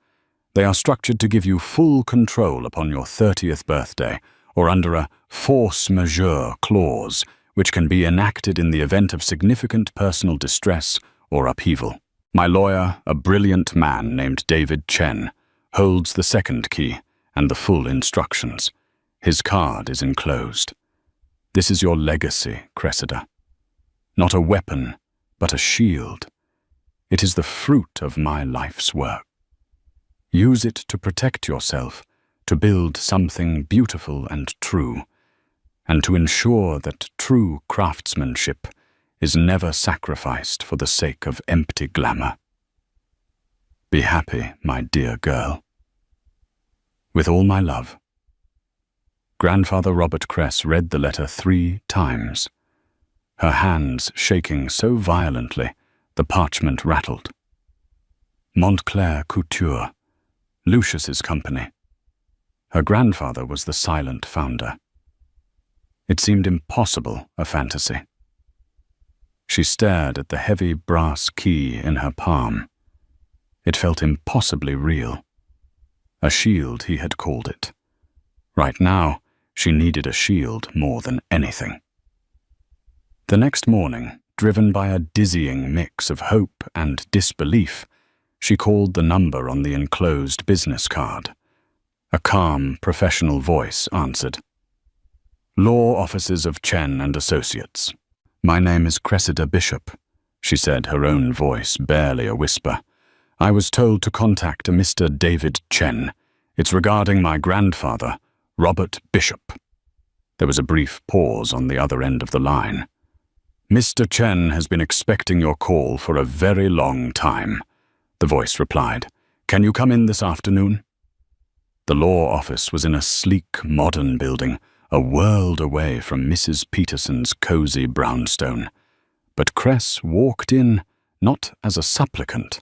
They are structured to give you full control upon your 30th birthday, or under a force majeure clause, which can be enacted in the event of significant personal distress or upheaval. My lawyer, a brilliant man named David Chen, holds the second key and the full instructions. His card is enclosed. This is your legacy, Cressida. Not a weapon, but a shield. It is the fruit of my life's work. Use it to protect yourself, to build something beautiful and true, and to ensure that true craftsmanship is never sacrificed for the sake of empty glamour. Be happy, my dear girl. With all my love. Grandfather Robert Cress read the letter 3 times, her hands shaking so violently the parchment rattled. Montclair Couture, Lucius's company. Her grandfather was the silent founder. It seemed impossible, a fantasy. She stared at the heavy brass key in her palm. It felt impossibly real. A shield, he had called it. Right now, she needed a shield more than anything. The next morning, driven by a dizzying mix of hope and disbelief, she called the number on the enclosed business card. A calm, professional voice answered. Law Offices of Chen and Associates. My name is Cressida Bishop, she said, her own voice barely a whisper. "I was told to contact a Mr. David Chen. It's regarding my grandfather, Robert Bishop." There was a brief pause on the other end of the line. "Mr. Chen has been expecting your call for a very long time," the voice replied. "Can you come in this afternoon?" The law office was in a sleek, modern building, a world away from Mrs. Peterson's cozy brownstone. But Cress walked in not as a supplicant,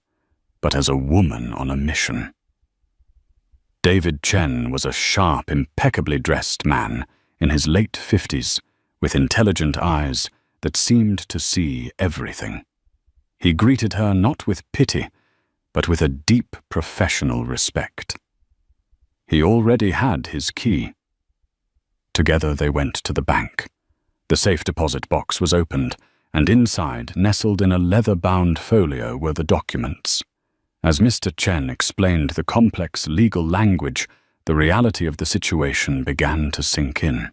but as a woman on a mission. David Chen was a sharp, impeccably dressed man in his late 50s, with intelligent eyes that seemed to see everything. He greeted her not with pity, but with a deep professional respect. He already had his key. Together they went to the bank. The safe deposit box was opened, and inside, nestled in a leather-bound folio, were the documents. As Mr. Chen explained the complex legal language, the reality of the situation began to sink in.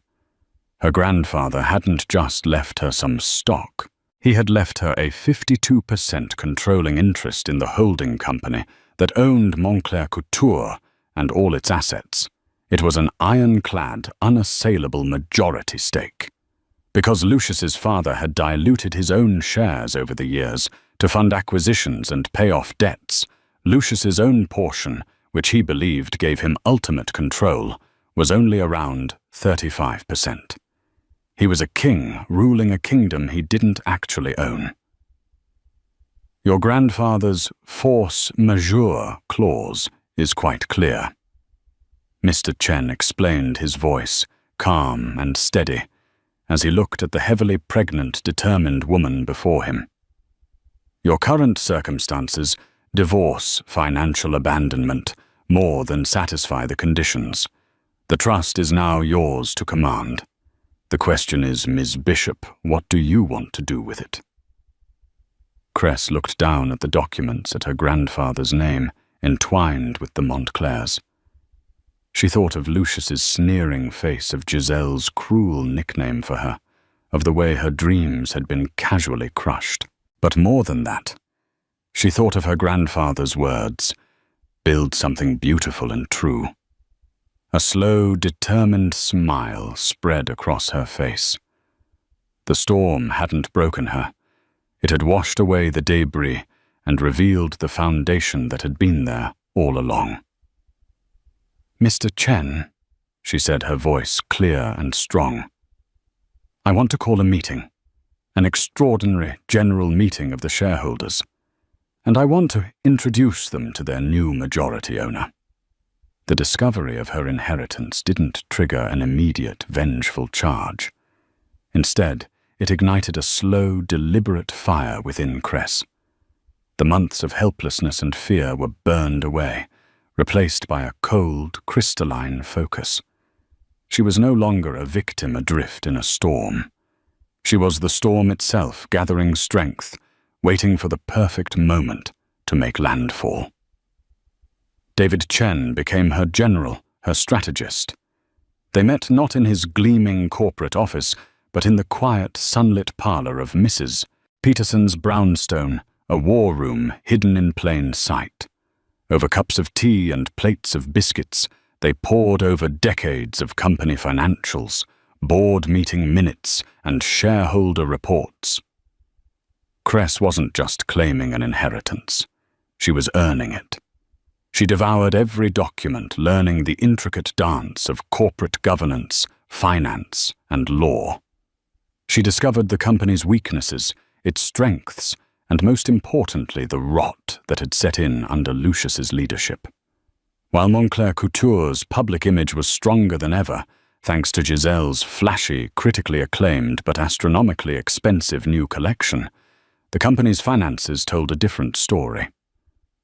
Her grandfather hadn't just left her some stock. He had left her a 52% controlling interest in the holding company that owned Montclair Couture and all its assets. It was an ironclad, unassailable majority stake. Because Lucius's father had diluted his own shares over the years to fund acquisitions and pay off debts, Lucius's own portion, which he believed gave him ultimate control, was only around 35%. He was a king ruling a kingdom he didn't actually own. Your grandfather's force majeure clause is quite clear. Mr. Chen explained, his voice calm and steady, as he looked at the heavily pregnant, determined woman before him. Your current circumstances, divorce, financial abandonment, more than satisfy the conditions. The trust is now yours to command. The question is, Ms. Bishop, what do you want to do with it? Cress looked down at the documents at her grandfather's name, entwined with the Montclairs. She thought of Lucius's sneering face, of Giselle's cruel nickname for her, of the way her dreams had been casually crushed. But more than that, she thought of her grandfather's words, "Build something beautiful and true." A slow, determined smile spread across her face. The storm hadn't broken her. It had washed away the debris and revealed the foundation that had been there all along. "Mr. Chen," she said, her voice clear and strong, "I want to call a meeting, an extraordinary general meeting of the shareholders, and I want to introduce them to their new majority owner." The discovery of her inheritance didn't trigger an immediate, vengeful charge. Instead, it ignited a slow, deliberate fire within Cress. The months of helplessness and fear were burned away, replaced by a cold, crystalline focus. She was no longer a victim adrift in a storm. She was the storm itself, gathering strength, waiting for the perfect moment to make landfall. David Chen became her general, her strategist. They met not in his gleaming corporate office, but in the quiet, sunlit parlor of Mrs. Peterson's brownstone, a war room hidden in plain sight. Over cups of tea and plates of biscuits, they pored over decades of company financials, board meeting minutes, and shareholder reports. Cress wasn't just claiming an inheritance. She was earning it. She devoured every document, learning the intricate dance of corporate governance, finance, and law. She discovered the company's weaknesses, its strengths, and most importantly, the rot that had set in under Lucius's leadership. While Montclair Couture's public image was stronger than ever, thanks to Giselle's flashy, critically acclaimed but astronomically expensive new collection, the company's finances told a different story.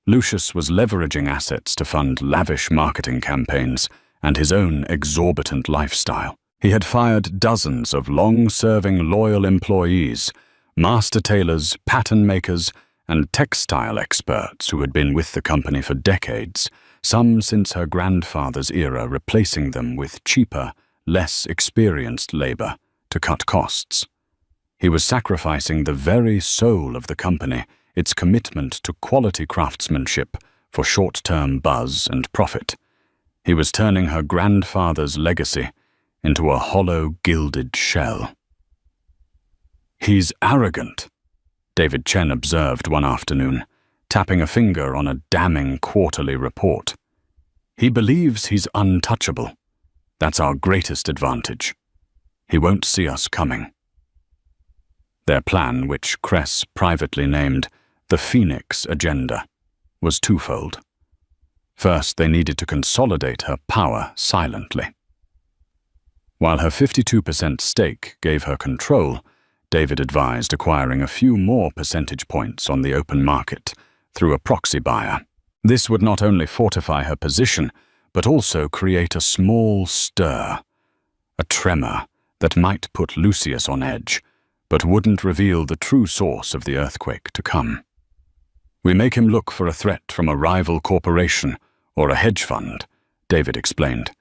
Lucius was leveraging assets to fund lavish marketing campaigns and his own exorbitant lifestyle. He had fired dozens of long-serving loyal employees, master tailors, pattern makers, and textile experts who had been with the company for decades, some since her grandfather's era, replacing them with cheaper, less experienced labor to cut costs. He was sacrificing the very soul of the company, its commitment to quality craftsmanship, for short-term buzz and profit. He was turning her grandfather's legacy into a hollow, gilded shell. "He's arrogant," David Chen observed one afternoon, tapping a finger on a damning quarterly report. "He believes he's untouchable. That's our greatest advantage. He won't see us coming." Their plan, which Cress privately named the Phoenix Agenda, was twofold. First, they needed to consolidate her power silently. While her 52% stake gave her control, David advised acquiring a few more percentage points on the open market through a proxy buyer. This would not only fortify her position, but also create a small stir, a tremor that might put Lucius on edge, but wouldn't reveal the true source of the earthquake to come. "We make him look for a threat from a rival corporation or a hedge fund," David explained.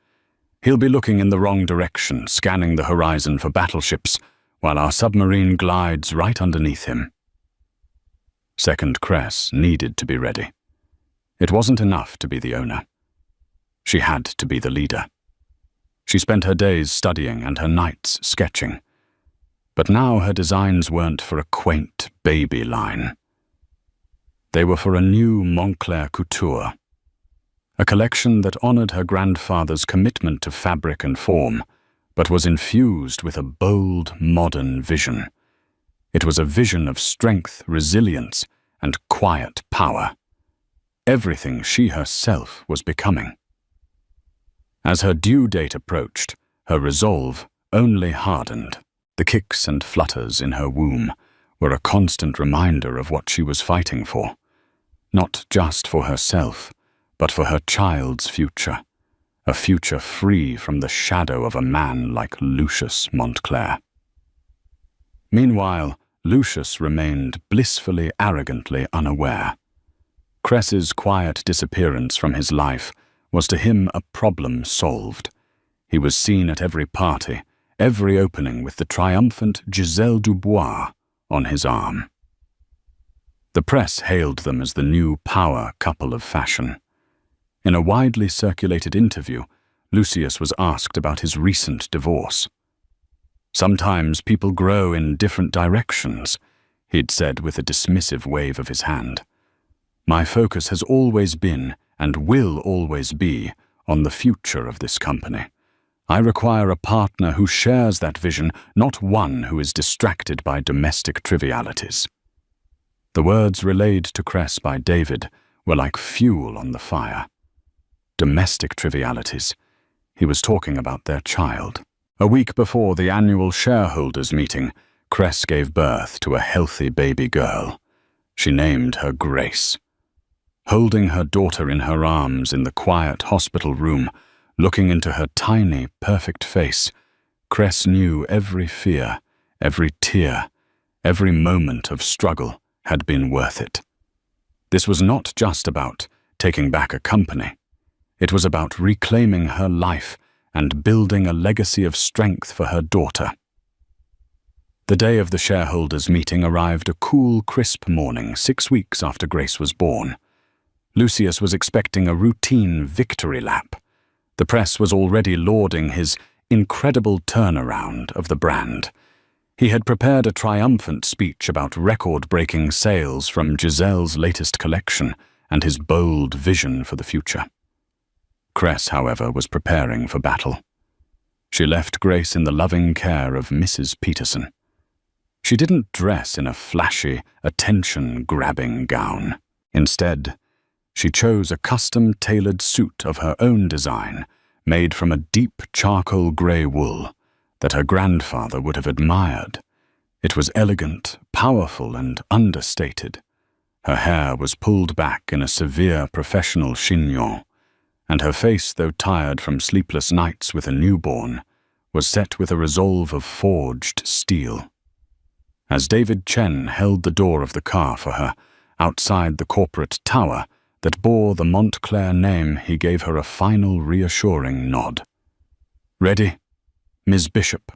"He'll be looking in the wrong direction, scanning the horizon for battleships, while our submarine glides right underneath him." Second Cress needed to be ready. It wasn't enough to be the owner. She had to be the leader. She spent her days studying and her nights sketching. But now her designs weren't for a quaint baby line. They were for a new Montclair couture, a collection that honored her grandfather's commitment to fabric and form, but was infused with a bold, modern vision. It was a vision of strength, resilience, and quiet power. Everything she herself was becoming. As her due date approached, her resolve only hardened. The kicks and flutters in her womb were a constant reminder of what she was fighting for, not just for herself, but for her child's future, a future free from the shadow of a man like Lucius Montclair. Meanwhile, Lucius remained blissfully, arrogantly unaware. Cress's quiet disappearance from his life was to him a problem solved. He was seen at every party, every opening, with the triumphant Giselle Dubois on his arm. The press hailed them as the new power couple of fashion. In a widely circulated interview, Lucius was asked about his recent divorce. "Sometimes people grow in different directions," he'd said with a dismissive wave of his hand. "My focus has always been, and will always be, on the future of this company. I require a partner who shares that vision, not one who is distracted by domestic trivialities." The words relayed to Cress by David were like fuel on the fire. Domestic trivialities. He was talking about their child. A week before the annual shareholders' meeting, Cress gave birth to a healthy baby girl. She named her Grace. Holding her daughter in her arms in the quiet hospital room, looking into her tiny, perfect face, Cress knew every fear, every tear, every moment of struggle had been worth it. This was not just about taking back a company. It was about reclaiming her life and building a legacy of strength for her daughter. The day of the shareholders' meeting arrived a cool, crisp morning 6 weeks after Grace was born. Lucius was expecting a routine victory lap. The press was already lauding his incredible turnaround of the brand. He had prepared a triumphant speech about record-breaking sales from Giselle's latest collection and his bold vision for the future. Cress, however, was preparing for battle. She left Grace in the loving care of Mrs. Peterson. She didn't dress in a flashy, attention-grabbing gown. Instead, she chose a custom-tailored suit of her own design, made from a deep charcoal grey wool that her grandfather would have admired. It was elegant, powerful, and understated. Her hair was pulled back in a severe professional chignon, and her face, though tired from sleepless nights with a newborn, was set with a resolve of forged steel. As David Chen held the door of the car for her, outside the corporate tower that bore the Montclair name, he gave her a final reassuring nod. "Ready, Ms. Bishop?"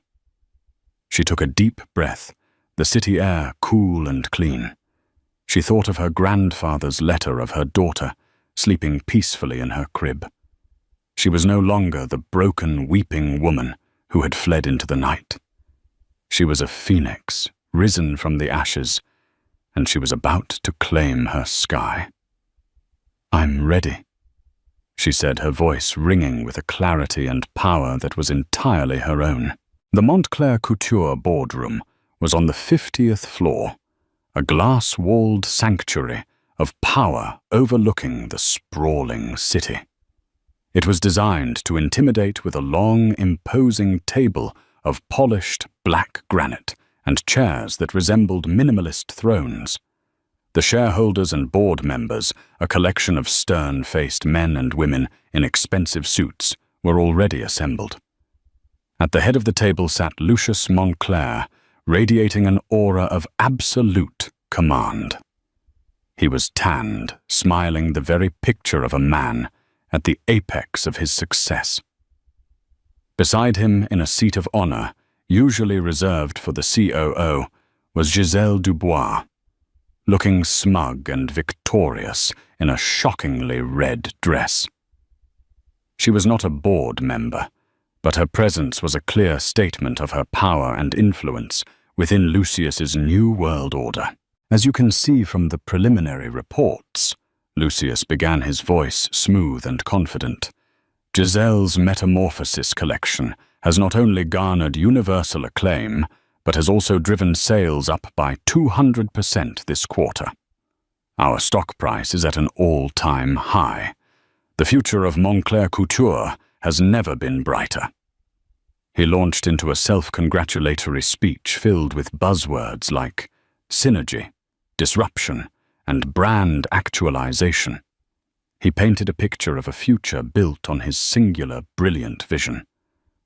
She took a deep breath, the city air cool and clean. She thought of her grandfather's letter of her daughter, sleeping peacefully in her crib. She was no longer the broken, weeping woman who had fled into the night. She was a phoenix, risen from the ashes, and she was about to claim her sky. "I'm ready," she said, her voice ringing with a clarity and power that was entirely her own. The Montclair Couture boardroom was on the 50th floor, a glass-walled sanctuary of power overlooking the sprawling city. It was designed to intimidate with a long, imposing table of polished black granite and chairs that resembled minimalist thrones. The shareholders and board members, a collection of stern-faced men and women in expensive suits, were already assembled. At the head of the table sat Lucius Montclair, radiating an aura of absolute command. He was tanned, smiling the very picture of a man at the apex of his success. Beside him, in a seat of honor, usually reserved for the COO, was Giselle Dubois, looking smug and victorious in a shockingly red dress. She was not a board member, but her presence was a clear statement of her power and influence within Lucius's new world order. "As you can see from the preliminary reports," Lucius began, his voice smooth and confident, "Giselle's Metamorphosis collection has not only garnered universal acclaim, but has also driven sales up by 200% this quarter. Our stock price is at an all-time high. The future of Montclair Couture has never been brighter." He launched into a self-congratulatory speech filled with buzzwords like synergy, disruption, and brand actualization. He painted a picture of a future built on his singular, brilliant vision.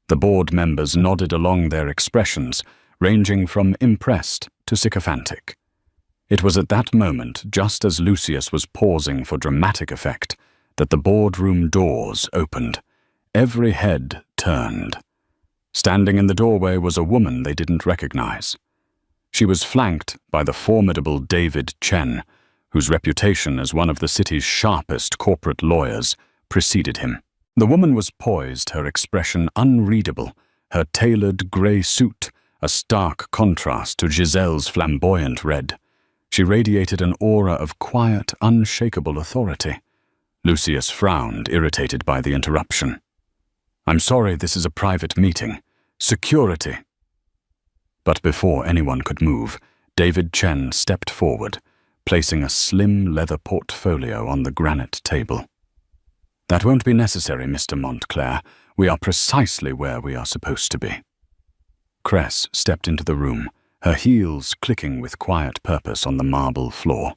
The board members nodded along their expressions, ranging from impressed to sycophantic. It was at that moment, just as Lucius was pausing for dramatic effect, that the boardroom doors opened. Every head turned. Standing in the doorway was a woman they didn't recognize. She was flanked by the formidable David Chen, whose reputation as one of the city's sharpest corporate lawyers preceded him. The woman was poised, her expression unreadable, her tailored grey suit a stark contrast to Giselle's flamboyant red. She radiated an aura of quiet, unshakable authority. Lucius frowned, irritated by the interruption. "I'm sorry, this is a private meeting. Security." But before anyone could move, David Chen stepped forward, placing a slim leather portfolio on the granite table. "That won't be necessary, Mr. Montclair. We are precisely where we are supposed to be." Cress stepped into the room, her heels clicking with quiet purpose on the marble floor.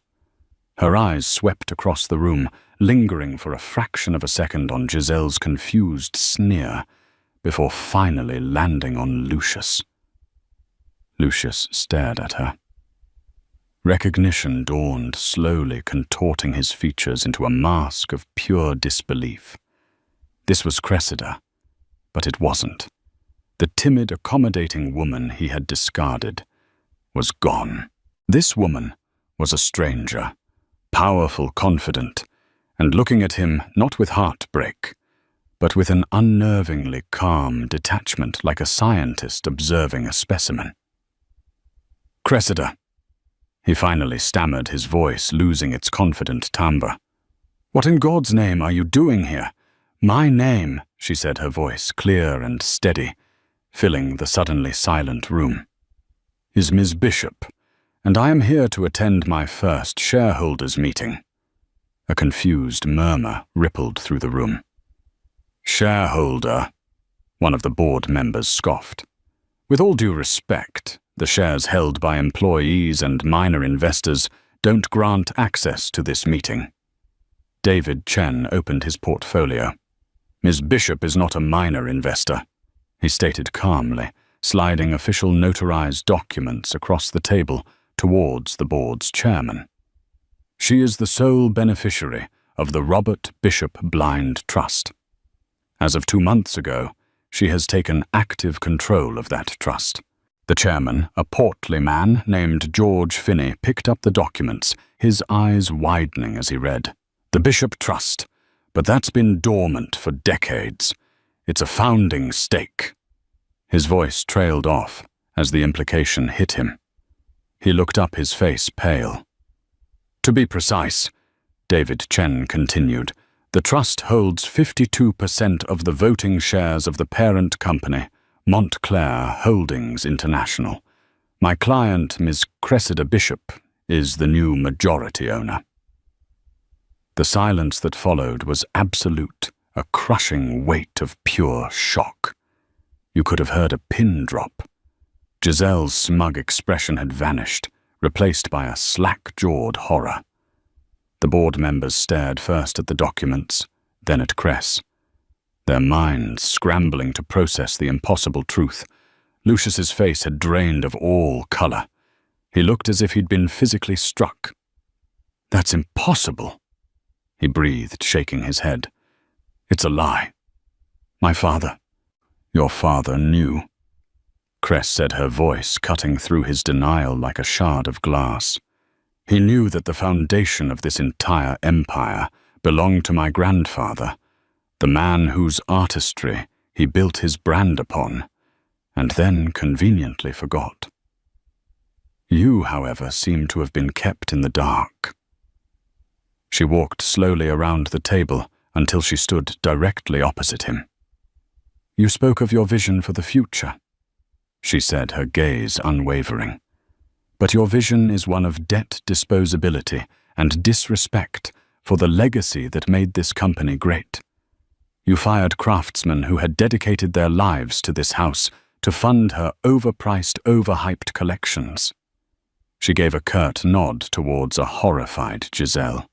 Her eyes swept across the room, lingering for a fraction of a second on Giselle's confused sneer, before finally landing on Lucius. Lucius stared at her. Recognition dawned, slowly contorting his features into a mask of pure disbelief. This was Cressida, but it wasn't. The timid, accommodating woman he had discarded was gone. This woman was a stranger, powerful, confident, and looking at him not with heartbreak, but with an unnervingly calm detachment like a scientist observing a specimen. "Cressida," he finally stammered, his voice losing its confident timbre. "What in God's name are you doing here?" "My name," she said, her voice clear and steady, filling the suddenly silent room, "is Miss Bishop, and I am here to attend my first shareholders' meeting." A confused murmur rippled through the room. "Shareholder," one of the board members scoffed. "With all due respect, the shares held by employees and minor investors don't grant access to this meeting." David Chen opened his portfolio. "Ms. Bishop is not a minor investor," he stated calmly, sliding official notarized documents across the table towards the board's chairman. "She is the sole beneficiary of the Robert Bishop Blind Trust. As of 2 months ago, she has taken active control of that trust. The chairman, a portly man named George Finney, picked up the documents, his eyes widening as he read. The Bishop Trust, but that's been dormant for decades. It's a founding stake. His voice trailed off as the implication hit him. He looked up, his face pale. To be precise, David Chen continued, the trust holds 52% of the voting shares of the parent company, Montclair Holdings International. My client, Ms. Cressida Bishop, is the new majority owner. The silence that followed was absolute, a crushing weight of pure shock. You could have heard a pin drop. Giselle's smug expression had vanished, replaced by a slack-jawed horror. The board members stared first at the documents, then at Cress, their minds scrambling to process the impossible truth. Lucius's face had drained of all color. He looked as if he'd been physically struck. That's impossible, he breathed, shaking his head. It's a lie. My father, your father knew. Cress said, her voice cutting through his denial like a shard of glass. He knew that the foundation of this entire empire belonged to my grandfather, the man whose artistry he built his brand upon, and then conveniently forgot. You, however, seem to have been kept in the dark. She walked slowly around the table until she stood directly opposite him. You spoke of your vision for the future, she said, her gaze unwavering. But your vision is one of debt disposability and disrespect for the legacy that made this company great. You fired craftsmen who had dedicated their lives to this house to fund her overpriced, overhyped collections. She gave a curt nod towards a horrified Giselle.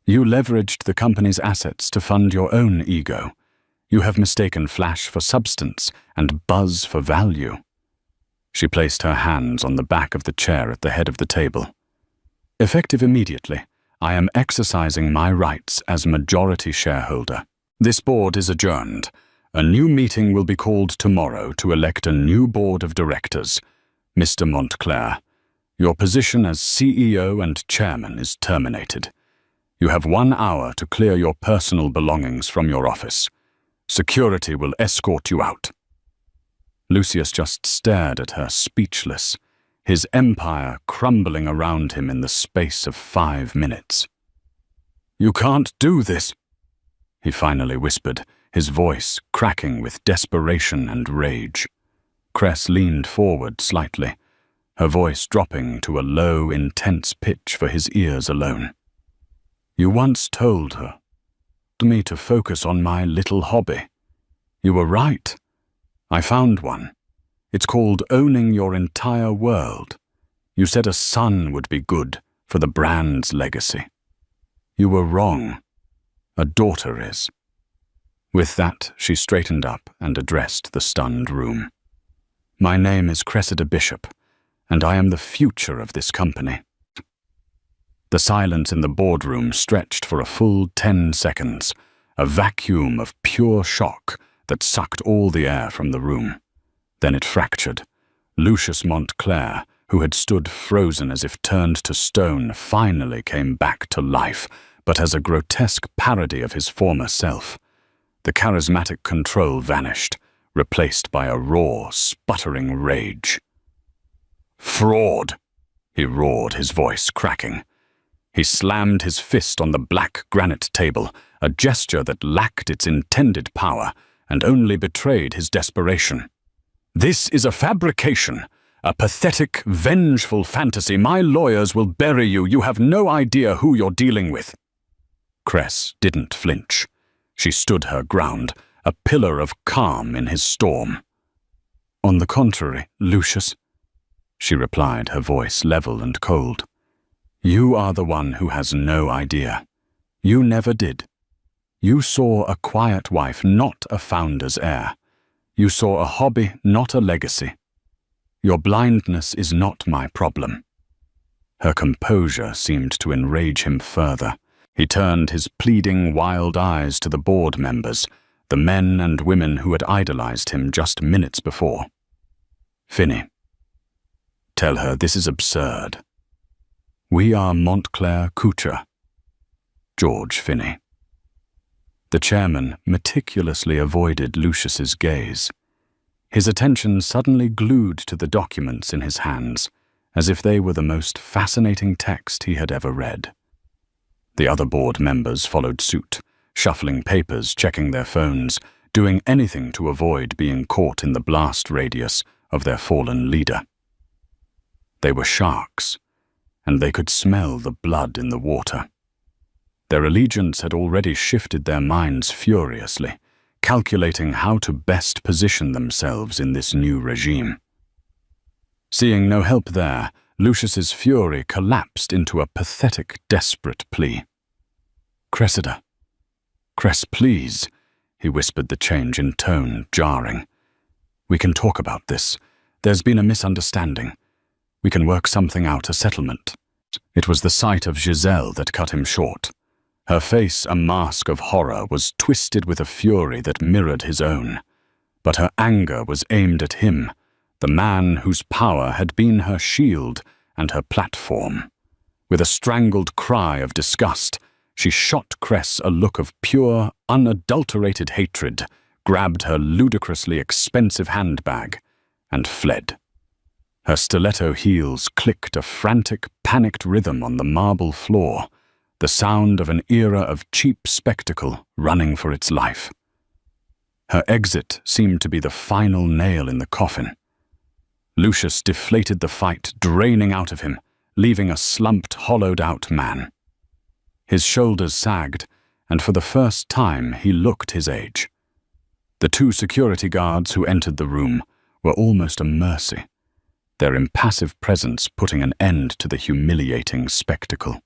You leveraged the company's assets to fund your own ego. You have mistaken flash for substance and buzz for value. She placed her hands on the back of the chair at the head of the table. Effective immediately, I am exercising my rights as majority shareholder. This board is adjourned. A new meeting will be called tomorrow to elect a new board of directors. Mr. Montclair, your position as CEO and chairman is terminated. You have 1 hour to clear your personal belongings from your office. Security will escort you out. Lucius just stared at her, speechless, his empire crumbling around him in the space of 5 minutes. You can't do this, he finally whispered, his voice cracking with desperation and rage. Cress leaned forward slightly, her voice dropping to a low, intense pitch for his ears alone. You once told me to focus on my little hobby. You were right. I found one. It's called owning your entire world. You said a son would be good for the brand's legacy. You were wrong. A daughter is. With that, she straightened up and addressed the stunned room. My name is Cressida Bishop, and I am the future of this company. The silence in the boardroom stretched for a full 10 seconds, a vacuum of pure shock that sucked all the air from the room. Then it fractured. Lucius Montclair, who had stood frozen as if turned to stone, finally came back to life, but as a grotesque parody of his former self. The charismatic control vanished, replaced by a raw, sputtering rage. Fraud, he roared, his voice cracking. He slammed his fist on the black granite table, a gesture that lacked its intended power and only betrayed his desperation. This is a fabrication, a pathetic, vengeful fantasy. My lawyers will bury you. You have no idea who you're dealing with. Cress didn't flinch. She stood her ground, a pillar of calm in his storm. On the contrary, Lucius, she replied, her voice level and cold. You are the one who has no idea. You never did. You saw a quiet wife, not a founder's heir. You saw a hobby, not a legacy. Your blindness is not my problem. Her composure seemed to enrage him further. He turned his pleading, wild eyes to the board members, the men and women who had idolized him just minutes before. Finney. Tell her this is absurd. We are Montclair Couture. George Finney. The chairman meticulously avoided Lucius's gaze. His attention suddenly glued to the documents in his hands, as if they were the most fascinating text he had ever read. The other board members followed suit, shuffling papers, checking their phones, doing anything to avoid being caught in the blast radius of their fallen leader. They were sharks, and they could smell the blood in the water. Their allegiance had already shifted their minds furiously, calculating how to best position themselves in this new regime. Seeing no help there, Lucius's fury collapsed into a pathetic, desperate plea. "Cressida. Cress, please," he whispered, the change in tone jarring. "We can talk about this. There's been a misunderstanding. We can work something out, a settlement." It was the sight of Giselle that cut him short. Her face, a mask of horror, was twisted with a fury that mirrored his own. But her anger was aimed at him, the man whose power had been her shield and her platform. With a strangled cry of disgust, she shot Cress a look of pure, unadulterated hatred, grabbed her ludicrously expensive handbag, and fled. Her stiletto heels clicked a frantic, panicked rhythm on the marble floor, the sound of an era of cheap spectacle running for its life. Her exit seemed to be the final nail in the coffin. Lucius deflated the fight, draining out of him, leaving a slumped, hollowed-out man. His shoulders sagged, and for the first time he looked his age. The two security guards who entered the room were almost a mercy, their impassive presence putting an end to the humiliating spectacle.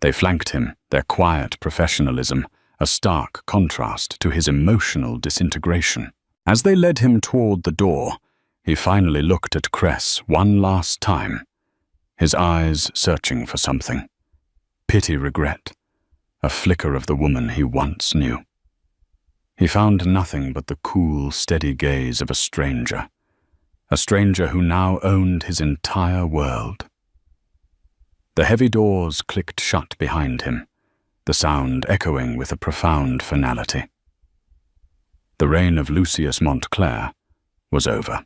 They flanked him, their quiet professionalism a stark contrast to his emotional disintegration. As they led him toward the door, he finally looked at Cress one last time, his eyes searching for something. Pity, regret, a flicker of the woman he once knew. He found nothing but the cool, steady gaze of a stranger who now owned his entire world. The heavy doors clicked shut behind him, the sound echoing with a profound finality. The reign of Lucius Montclair was over.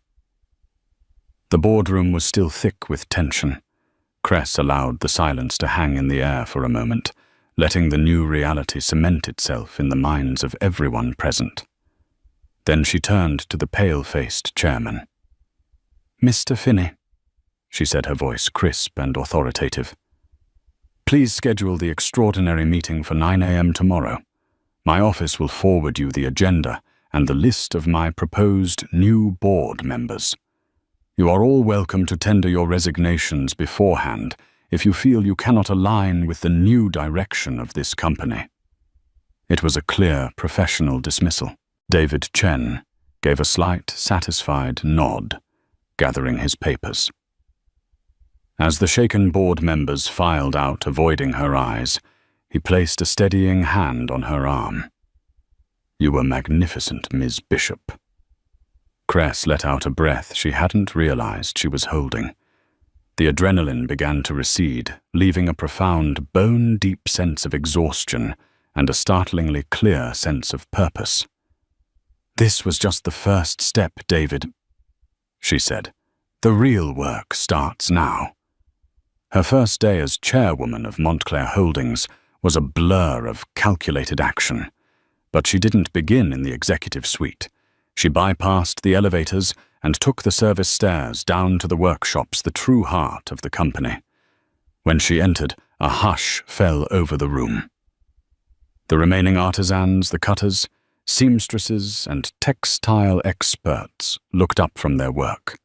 The boardroom was still thick with tension. Cress allowed the silence to hang in the air for a moment, letting the new reality cement itself in the minds of everyone present. Then she turned to the pale-faced chairman. "Mr. Finney," she said, her voice crisp and authoritative. "Please schedule the extraordinary meeting for 9 a.m. tomorrow. My office will forward you the agenda and the list of my proposed new board members. You are all welcome to tender your resignations beforehand if you feel you cannot align with the new direction of this company." It was a clear, professional dismissal. David Chen gave a slight, satisfied nod, gathering his papers. As the shaken board members filed out, avoiding her eyes, he placed a steadying hand on her arm. "You were magnificent, Ms. Bishop." Cress let out a breath she hadn't realized she was holding. The adrenaline began to recede, leaving a profound, bone-deep sense of exhaustion and a startlingly clear sense of purpose. "This was just the first step, David," she said. "The real work starts now." Her first day as chairwoman of Montclair Holdings was a blur of calculated action, but she didn't begin in the executive suite. She bypassed the elevators and took the service stairs down to the workshops, the true heart of the company. When she entered, a hush fell over the room. The remaining artisans, the cutters, seamstresses, and textile experts looked up from their work,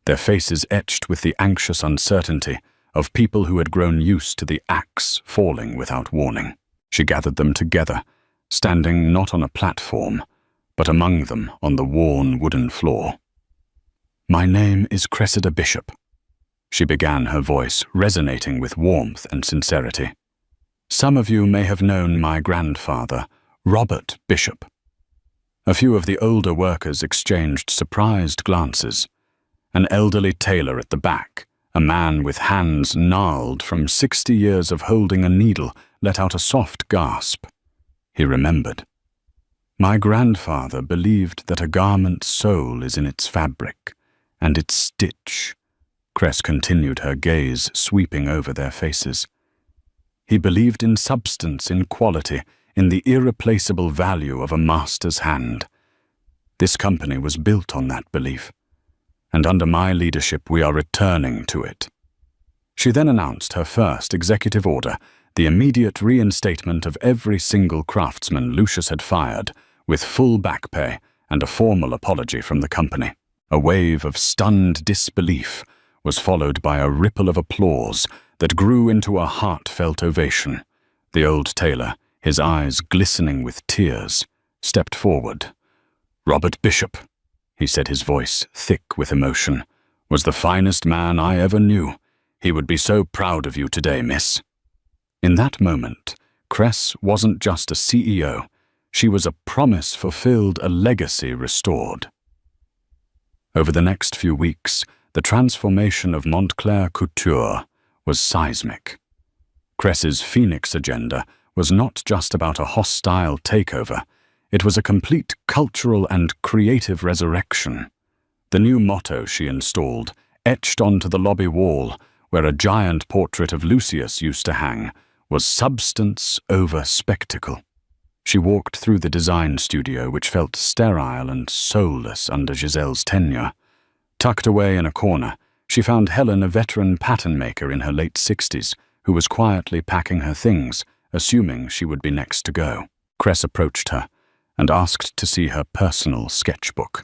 their faces etched with the anxious uncertainty of people who had grown used to the axe falling without warning. She gathered them together, standing not on a platform, but among them on the worn wooden floor. "My name is Cressida Bishop," she began, her voice resonating with warmth and sincerity. "Some of you may have known my grandfather, Robert Bishop." A few of the older workers exchanged surprised glances. An elderly tailor at the back, a man with hands gnarled from 60 years of holding a needle, let out a soft gasp. He remembered. My grandfather believed that a garment's soul is in its fabric and its stitch. Cress continued, her gaze sweeping over their faces. He believed in substance, in quality, in the irreplaceable value of a master's hand. This company was built on that belief, and under my leadership we are returning to it. She then announced her first executive order, the immediate reinstatement of every single craftsman Lucius had fired, with full back pay and a formal apology from the company. A wave of stunned disbelief was followed by a ripple of applause that grew into a heartfelt ovation. The old tailor, his eyes glistening with tears, stepped forward. "Robert Bishop," he said, his voice thick with emotion, "was the finest man I ever knew. He would be so proud of you today, miss." In that moment, Cress wasn't just a CEO. She was a promise fulfilled, a legacy restored. Over the next few weeks, the transformation of Montclair Couture was seismic. Cress's Phoenix agenda was not just about a hostile takeover. It was a complete cultural and creative resurrection. The new motto she installed, etched onto the lobby wall, where a giant portrait of Lucius used to hang, was substance over spectacle. She walked through the design studio, which felt sterile and soulless under Giselle's tenure. Tucked away in a corner, she found Helen, a veteran pattern maker in her late 60s, who was quietly packing her things, assuming she would be next to go. Cress approached her and asked to see her personal sketchbook.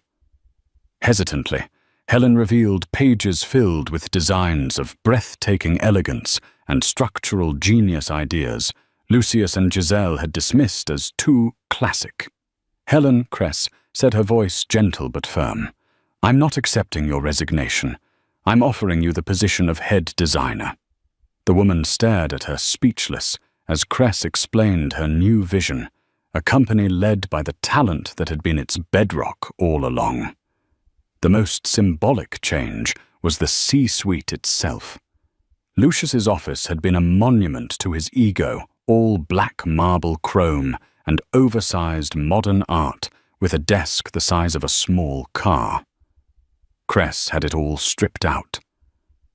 Hesitantly, Helen revealed pages filled with designs of breathtaking elegance and structural genius ideas Lucius and Giselle had dismissed as too classic. "Helen," Cress said, her voice gentle but firm, "I'm not accepting your resignation. I'm offering you the position of head designer." The woman stared at her, speechless, as Cress explained her new vision, a company led by the talent that had been its bedrock all along. The most symbolic change was the C-suite itself. Lucius's office had been a monument to his ego, all black marble chrome and oversized modern art with a desk the size of a small car. Cress had it all stripped out.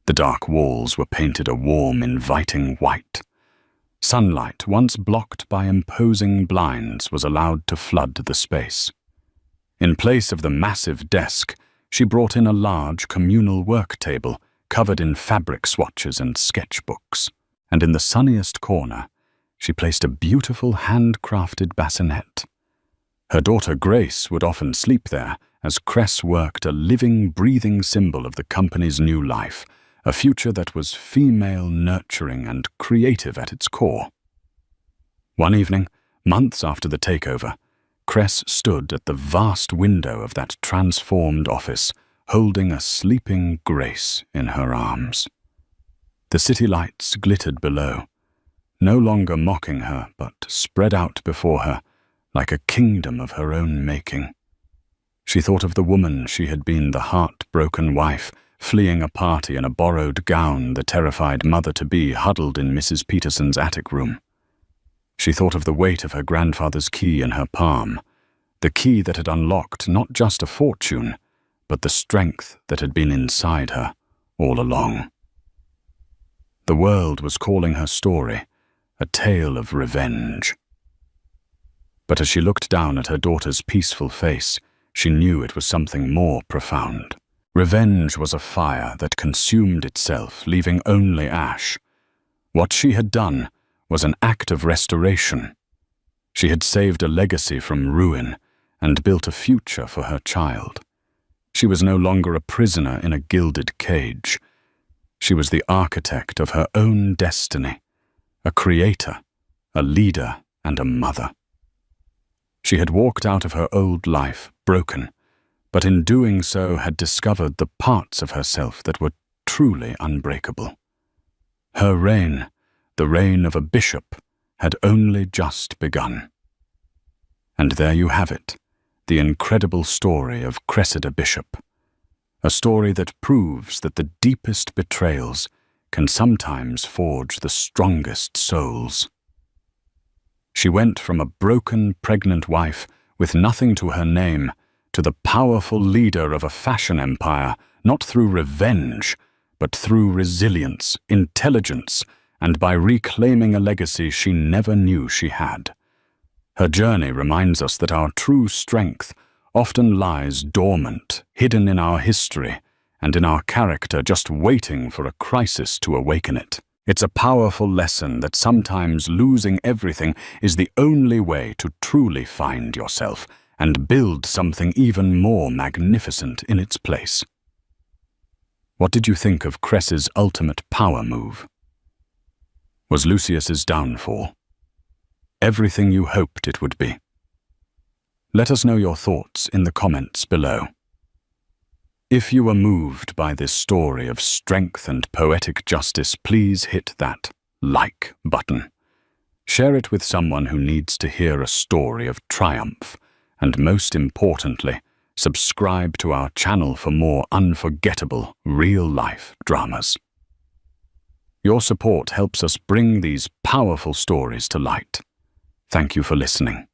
The dark walls were painted a warm, inviting white. Sunlight, once blocked by imposing blinds, was allowed to flood the space. In place of the massive desk, she brought in a large communal work table covered in fabric swatches and sketchbooks, and in the sunniest corner, she placed a beautiful handcrafted bassinet. Her daughter Grace would often sleep there as Cress worked, a living, breathing symbol of the company's new life, a future that was female, nurturing, and creative at its core. One evening, months after the takeover, Cress stood at the vast window of that transformed office, holding a sleeping Grace in her arms. The city lights glittered below, no longer mocking her, but spread out before her like a kingdom of her own making. She thought of the woman she had been, the heartbroken wife, fleeing a party in a borrowed gown, the terrified mother-to-be huddled in Mrs. Peterson's attic room. She thought of the weight of her grandfather's key in her palm, the key that had unlocked not just a fortune, but the strength that had been inside her all along. The world was calling her story a tale of revenge. But as she looked down at her daughter's peaceful face, she knew it was something more profound. Revenge was a fire that consumed itself, leaving only ash. What she had done was an act of restoration. She had saved a legacy from ruin and built a future for her child. She was no longer a prisoner in a gilded cage. She was the architect of her own destiny, a creator, a leader, and a mother. She had walked out of her old life broken, but in doing so had discovered the parts of herself that were truly unbreakable. Her reign, the reign of a bishop, had only just begun. And there you have it, the incredible story of Cressida Bishop, A story that proves that the deepest betrayals can sometimes forge the strongest souls. She went from a broken, pregnant wife with nothing to her name to the powerful leader of a fashion empire, not through revenge, but through resilience, intelligence, and by reclaiming a legacy she never knew she had. Her journey reminds us that our true strength often lies dormant, hidden in our history, and in our character, just waiting for a crisis to awaken it. It's a powerful lesson that sometimes losing everything is the only way to truly find yourself and build something even more magnificent in its place. What did you think of Cress's ultimate power move? Was Lucius's downfall everything you hoped it would be? Let us know your thoughts in the comments below. If you were moved by this story of strength and poetic justice, please hit that like button. Share it with someone who needs to hear a story of triumph, and most importantly, subscribe to our channel for more unforgettable, real-life dramas. Your support helps us bring these powerful stories to light. Thank you for listening.